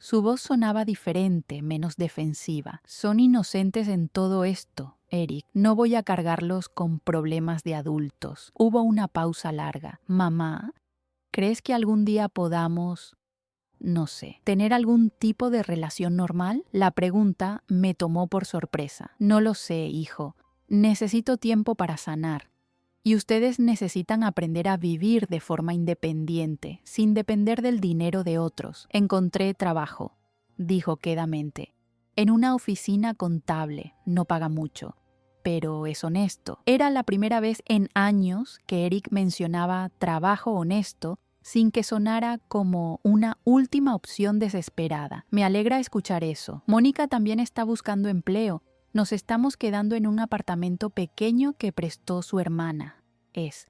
Su voz sonaba diferente, menos defensiva. Son inocentes en todo esto, Eric. No voy a cargarlos con problemas de adultos. Hubo una pausa larga. Mamá, ¿crees que algún día podamos, no sé, tener algún tipo de relación normal? La pregunta me tomó por sorpresa. No lo sé, hijo. Necesito tiempo para sanar. Y ustedes necesitan aprender a vivir de forma independiente, sin depender del dinero de otros. Encontré trabajo, dijo quedamente, en una oficina contable. No paga mucho, pero es honesto. Era la primera vez en años que Eric mencionaba trabajo honesto sin que sonara como una última opción desesperada. Me alegra escuchar eso. Mónica también está buscando empleo. Nos estamos quedando en un apartamento pequeño que prestó su hermana. Es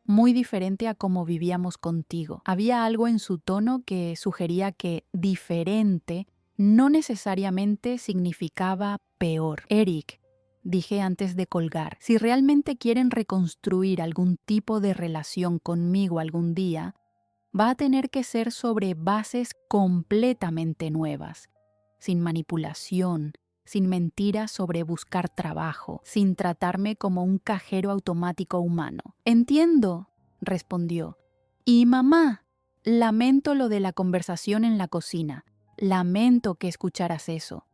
muy diferente a cómo vivíamos contigo. Había algo en su tono que sugería que diferente no necesariamente significaba peor. Eric, dije antes de colgar, si realmente quieren reconstruir algún tipo de relación conmigo algún día, va a tener que ser sobre bases completamente nuevas, sin manipulación, sin mentiras sobre buscar trabajo, sin tratarme como un cajero automático humano. Entiendo, respondió. Y mamá, lamento lo de la conversación en la cocina. Lamento que escucharas eso.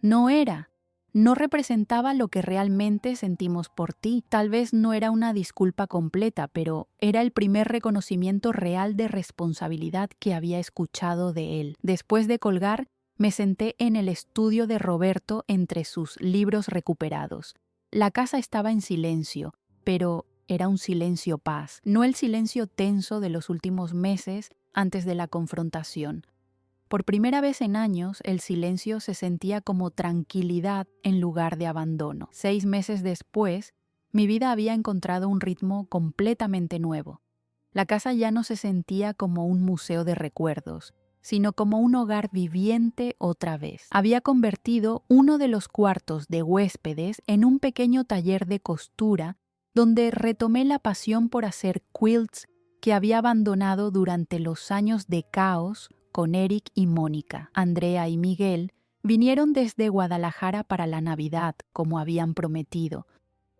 No representaba lo que realmente sentimos por ti. Tal vez no era una disculpa completa, pero era el primer reconocimiento real de responsabilidad que había escuchado de él. Después de colgar, me senté en el estudio de Roberto entre sus libros recuperados. La casa estaba en silencio, pero era un silencio paz, no el silencio tenso de los últimos meses antes de la confrontación. Por primera vez en años, el silencio se sentía como tranquilidad en lugar de abandono. 6 meses después, mi vida había encontrado un ritmo completamente nuevo. La casa ya no se sentía como un museo de recuerdos, sino como un hogar viviente otra vez. Había convertido uno de los cuartos de huéspedes en un pequeño taller de costura donde retomé la pasión por hacer quilts que había abandonado durante los años de caos con Eric y Mónica. Andrea y Miguel vinieron desde Guadalajara para la Navidad, como habían prometido.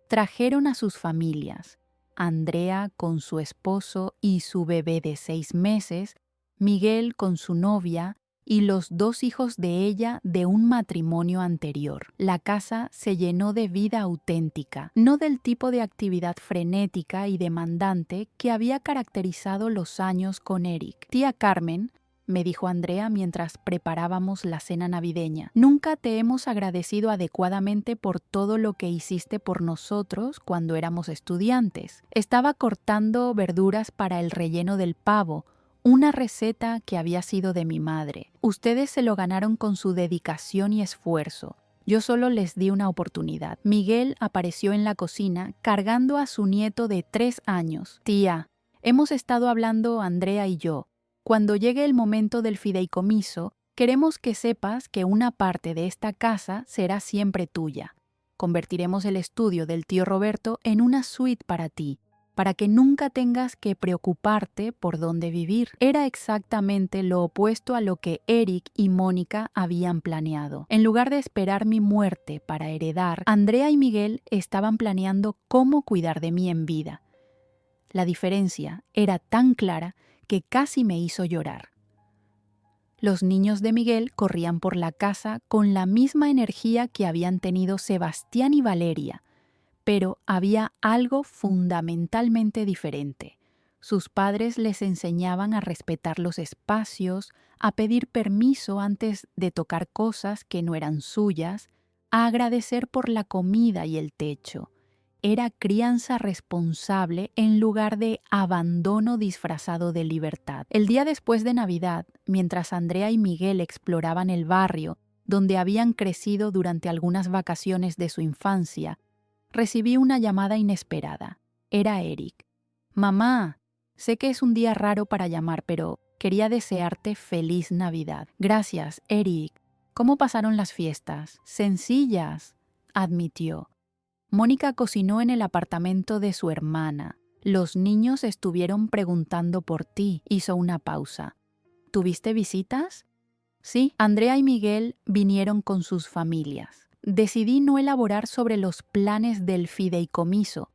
Trajeron a sus familias. Andrea con su esposo y su bebé de 6 meses, Miguel con su novia y los 2 hijos de ella de un matrimonio anterior. La casa se llenó de vida auténtica, no del tipo de actividad frenética y demandante que había caracterizado los años con Eric. Tía Carmen, me dijo Andrea mientras preparábamos la cena navideña, nunca te hemos agradecido adecuadamente por todo lo que hiciste por nosotros cuando éramos estudiantes. Estaba cortando verduras para el relleno del pavo, una receta que había sido de mi madre. Ustedes se lo ganaron con su dedicación y esfuerzo. Yo solo les di una oportunidad. Miguel apareció en la cocina cargando a su nieto de 3 años. Tía, hemos estado hablando Andrea y yo. Cuando llegue el momento del fideicomiso, queremos que sepas que una parte de esta casa será siempre tuya. Convertiremos el estudio del tío Roberto en una suite para ti, para que nunca tengas que preocuparte por dónde vivir. Era exactamente lo opuesto a lo que Eric y Mónica habían planeado. En lugar de esperar mi muerte para heredar, Andrea y Miguel estaban planeando cómo cuidar de mí en vida. La diferencia era tan clara que casi me hizo llorar. Los niños de Miguel corrían por la casa con la misma energía que habían tenido Sebastián y Valeria, pero había algo fundamentalmente diferente. Sus padres les enseñaban a respetar los espacios, a pedir permiso antes de tocar cosas que no eran suyas, a agradecer por la comida y el techo. Era crianza responsable en lugar de abandono disfrazado de libertad. El día después de Navidad, mientras Andrea y Miguel exploraban el barrio, donde habían crecido durante algunas vacaciones de su infancia, recibí una llamada inesperada. Era Eric. Mamá, sé que es un día raro para llamar, pero quería desearte feliz Navidad. Gracias, Eric. ¿Cómo pasaron las fiestas? Sencillas, admitió. Mónica cocinó en el apartamento de su hermana. Los niños estuvieron preguntando por ti. Hizo una pausa. ¿Tuviste visitas? Sí, Andrea y Miguel vinieron con sus familias. Decidí no elaborar sobre los planes del fideicomiso.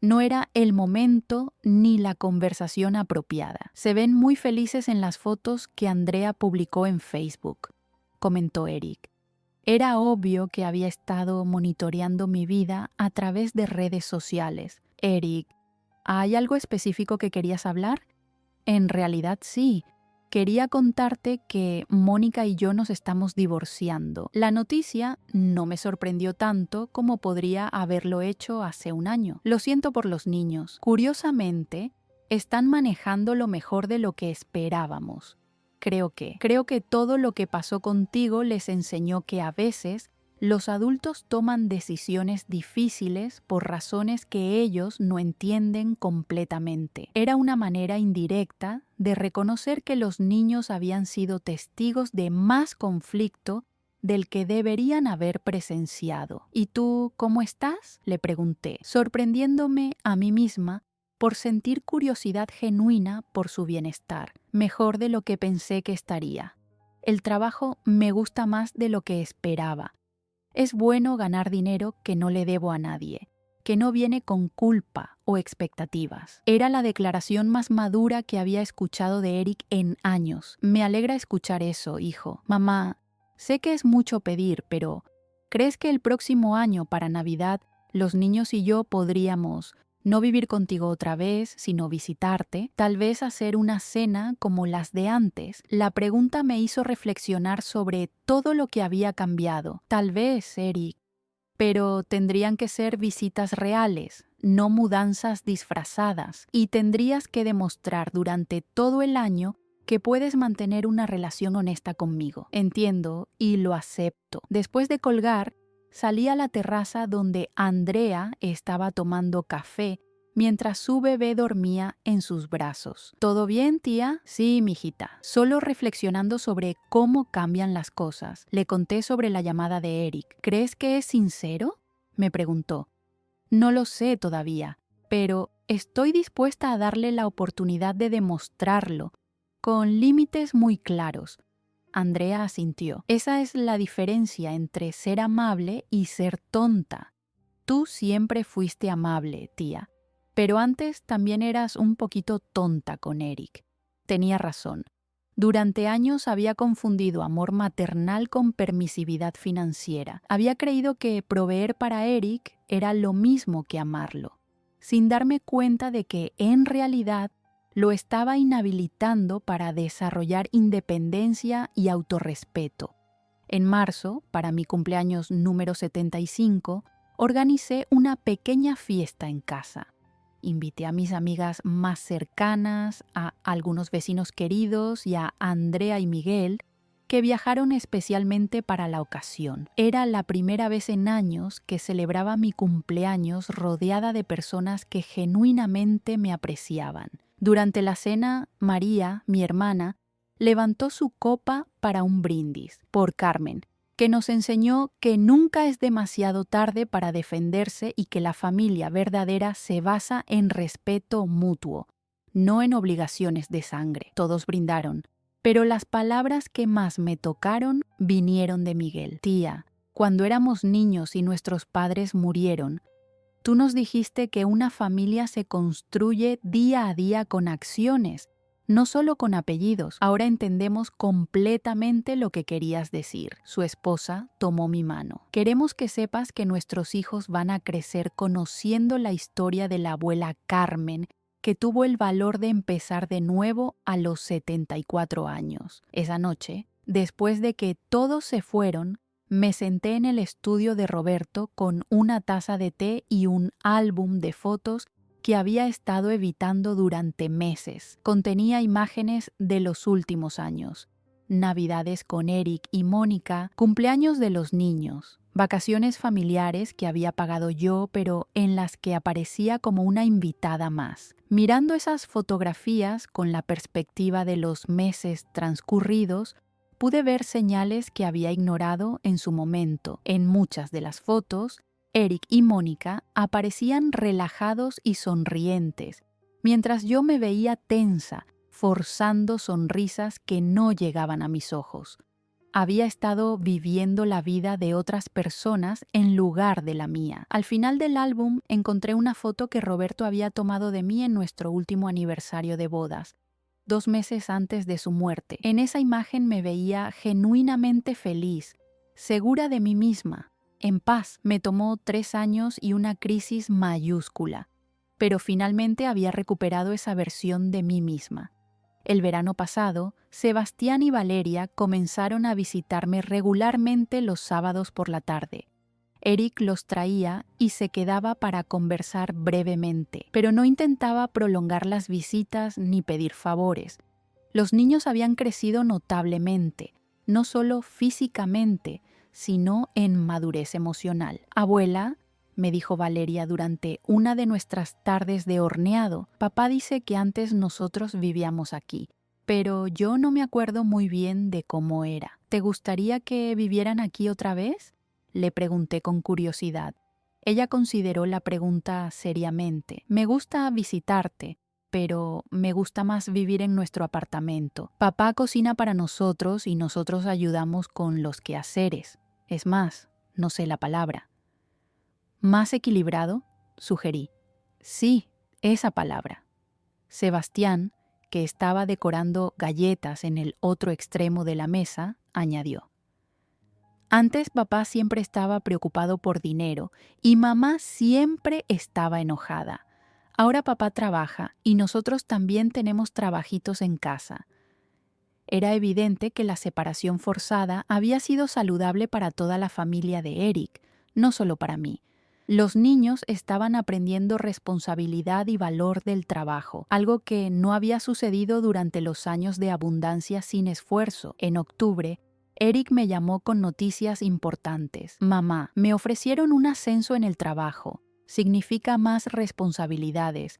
No era el momento ni la conversación apropiada. Se ven muy felices en las fotos que Andrea publicó en Facebook, comentó Eric. Era obvio que había estado monitoreando mi vida a través de redes sociales. Eric, ¿hay algo específico que querías hablar? En realidad sí. Quería contarte que Mónica y yo nos estamos divorciando. La noticia no me sorprendió tanto como podría haberlo hecho hace un año. Lo siento por los niños. Curiosamente, están manejando lo mejor de lo que esperábamos. Creo que todo lo que pasó contigo les enseñó que a veces los adultos toman decisiones difíciles por razones que ellos no entienden completamente. Era una manera indirecta de reconocer que los niños habían sido testigos de más conflicto del que deberían haber presenciado. ¿Y tú cómo estás?, le pregunté, sorprendiéndome a mí misma por sentir curiosidad genuina por su bienestar, mejor de lo que pensé que estaría. El trabajo me gusta más de lo que esperaba. Es bueno ganar dinero que no le debo a nadie, que no viene con culpa o expectativas. Era la declaración más madura que había escuchado de Eric en años. Me alegra escuchar eso, hijo. Mamá, sé que es mucho pedir, pero ¿crees que el próximo año para Navidad los niños y yo podríamos no vivir contigo otra vez, sino visitarte, tal vez hacer una cena como las de antes? La pregunta me hizo reflexionar sobre todo lo que había cambiado. Tal vez, Eric, pero tendrían que ser visitas reales, no mudanzas disfrazadas, y tendrías que demostrar durante todo el año que puedes mantener una relación honesta conmigo. Entiendo y lo acepto. Después de colgar, salí a la terraza donde Andrea estaba tomando café mientras su bebé dormía en sus brazos. ¿Todo bien, tía? Sí, mijita. Solo reflexionando sobre cómo cambian las cosas. Le conté sobre la llamada de Eric. ¿Crees que es sincero?, me preguntó. No lo sé todavía, pero estoy dispuesta a darle la oportunidad de demostrarlo, con límites muy claros. Andrea asintió. Esa es la diferencia entre ser amable y ser tonta. Tú siempre fuiste amable, tía, pero antes también eras un poquito tonta con Eric. Tenía razón. Durante años había confundido amor maternal con permisividad financiera. Había creído que proveer para Eric era lo mismo que amarlo, sin darme cuenta de que, en realidad, lo estaba inhabilitando para desarrollar independencia y autorrespeto. En marzo, para mi cumpleaños número 75, organicé una pequeña fiesta en casa. Invité a mis amigas más cercanas, a algunos vecinos queridos y a Andrea y Miguel, que viajaron especialmente para la ocasión. Era la primera vez en años que celebraba mi cumpleaños rodeada de personas que genuinamente me apreciaban. Durante la cena, María, mi hermana, levantó su copa para un brindis por Carmen, que nos enseñó que nunca es demasiado tarde para defenderse y que la familia verdadera se basa en respeto mutuo, no en obligaciones de sangre. Todos brindaron, pero las palabras que más me tocaron vinieron de Miguel. Tía, cuando éramos niños y nuestros padres murieron, tú nos dijiste que una familia se construye día a día con acciones, no solo con apellidos. Ahora entendemos completamente lo que querías decir. Su esposa tomó mi mano. Queremos que sepas que nuestros hijos van a crecer conociendo la historia de la abuela Carmen, que tuvo el valor de empezar de nuevo a los 74 años. Esa noche, después de que todos se fueron, me senté en el estudio de Roberto con una taza de té y un álbum de fotos que había estado evitando durante meses. Contenía imágenes de los últimos años: navidades con Eric y Mónica, cumpleaños de los niños, vacaciones familiares que había pagado yo, pero en las que aparecía como una invitada más. Mirando esas fotografías con la perspectiva de los meses transcurridos, pude ver señales que había ignorado en su momento. En muchas de las fotos, Eric y Mónica aparecían relajados y sonrientes, mientras yo me veía tensa, forzando sonrisas que no llegaban a mis ojos. Había estado viviendo la vida de otras personas en lugar de la mía. Al final del álbum encontré una foto que Roberto había tomado de mí en nuestro último aniversario de bodas, 2 meses antes de su muerte. En esa imagen me veía genuinamente feliz, segura de mí misma, en paz. Me tomó 3 años y una crisis mayúscula, pero finalmente había recuperado esa versión de mí misma. El verano pasado, Sebastián y Valeria comenzaron a visitarme regularmente los sábados por la tarde. Eric los traía y se quedaba para conversar brevemente, pero no intentaba prolongar las visitas ni pedir favores. Los niños habían crecido notablemente, no solo físicamente, sino en madurez emocional. Abuela, me dijo Valeria durante una de nuestras tardes de horneado, papá dice que antes nosotros vivíamos aquí, pero yo no me acuerdo muy bien de cómo era. ¿Te gustaría que vivieran aquí otra vez?, le pregunté con curiosidad. Ella consideró la pregunta seriamente. Me gusta visitarte, pero me gusta más vivir en nuestro apartamento. Papá cocina para nosotros y nosotros ayudamos con los quehaceres. Es más, no sé la palabra. ¿Más equilibrado?, sugerí. Sí, esa palabra. Sebastián, que estaba decorando galletas en el otro extremo de la mesa, añadió. Antes papá siempre estaba preocupado por dinero y mamá siempre estaba enojada. Ahora papá trabaja y nosotros también tenemos trabajitos en casa. Era evidente que la separación forzada había sido saludable para toda la familia de Eric, no solo para mí. Los niños estaban aprendiendo responsabilidad y valor del trabajo, algo que no había sucedido durante los años de abundancia sin esfuerzo. En octubre, Eric me llamó con noticias importantes. Mamá, me ofrecieron un ascenso en el trabajo. Significa más responsabilidades,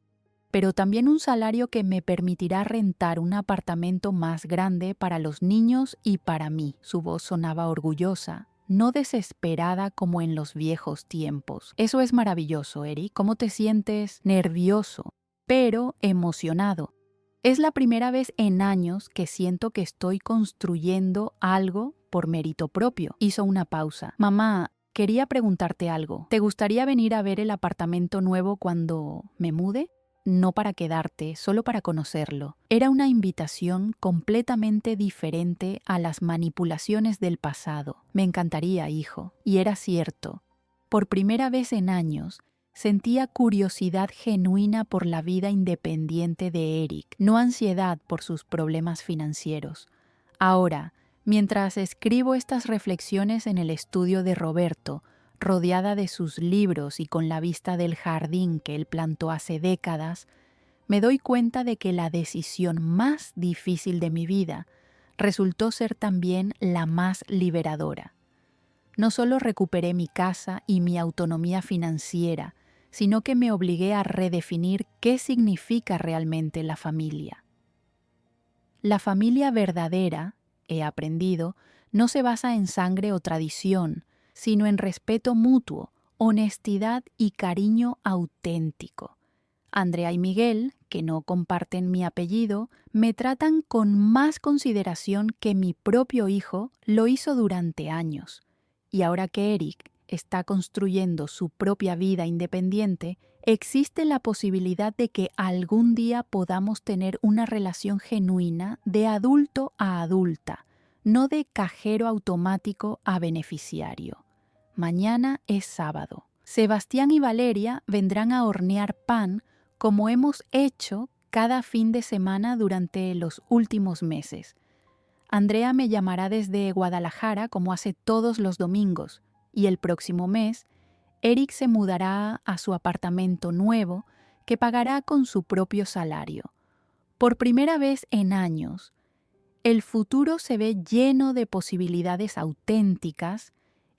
pero también un salario que me permitirá rentar un apartamento más grande para los niños y para mí. Su voz sonaba orgullosa, no desesperada como en los viejos tiempos. Eso es maravilloso, Eric. ¿Cómo te sientes? Nervioso, pero emocionado. Es la primera vez en años que siento que estoy construyendo algo por mérito propio. Hizo una pausa. Mamá, quería preguntarte algo. ¿Te gustaría venir a ver el apartamento nuevo cuando me mude? no para quedarte, solo para conocerlo. Era una invitación completamente diferente a las manipulaciones del pasado. Me encantaría, hijo. Y era cierto. Por primera vez en años, sentía curiosidad genuina por la vida independiente de Eric, no ansiedad por sus problemas financieros. Ahora, mientras escribo estas reflexiones en el estudio de Roberto, rodeada de sus libros y con la vista del jardín que él plantó hace décadas, me doy cuenta de que la decisión más difícil de mi vida resultó ser también la más liberadora. No solo recuperé mi casa y mi autonomía financiera, sino que me obligué a redefinir qué significa realmente la familia. La familia verdadera, he aprendido, no se basa en sangre o tradición, sino en respeto mutuo, honestidad y cariño auténtico. Andrea y Miguel, que no comparten mi apellido, me tratan con más consideración que mi propio hijo lo hizo durante años. Y ahora que Eric está construyendo su propia vida independiente, existe la posibilidad de que algún día podamos tener una relación genuina de adulto a adulta, no de cajero automático a beneficiario. Mañana es sábado. Sebastián y Valeria vendrán a hornear pan como hemos hecho cada fin de semana durante los últimos meses. Andrea me llamará desde Guadalajara como hace todos los domingos, y el próximo mes, Eric se mudará a su apartamento nuevo que pagará con su propio salario. Por primera vez en años, el futuro se ve lleno de posibilidades auténticas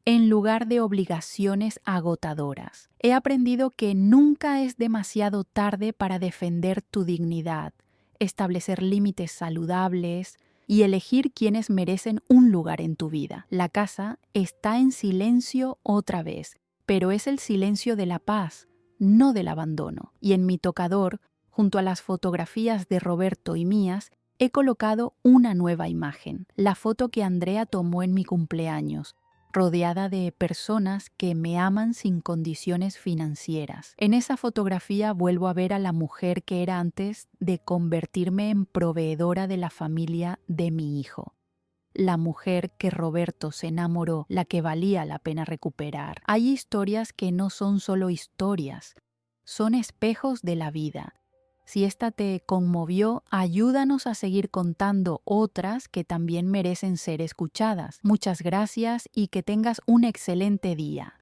en lugar de obligaciones agotadoras. He aprendido que nunca es demasiado tarde para defender tu dignidad, establecer límites saludables y elegir quienes merecen un lugar en tu vida. La casa está en silencio otra vez, pero es el silencio de la paz, no del abandono. Y en mi tocador, junto a las fotografías de Roberto y mías, he colocado una nueva imagen, la foto que Andrea tomó en mi cumpleaños, rodeada de personas que me aman sin condiciones financieras. En esa fotografía vuelvo a ver a la mujer que era antes de convertirme en proveedora de la familia de mi hijo. La mujer que Roberto se enamoró, la que valía la pena recuperar. Hay historias que no son solo historias, son espejos de la vida. Si esta te conmovió, ayúdanos a seguir contando otras que también merecen ser escuchadas. Muchas gracias y que tengas un excelente día.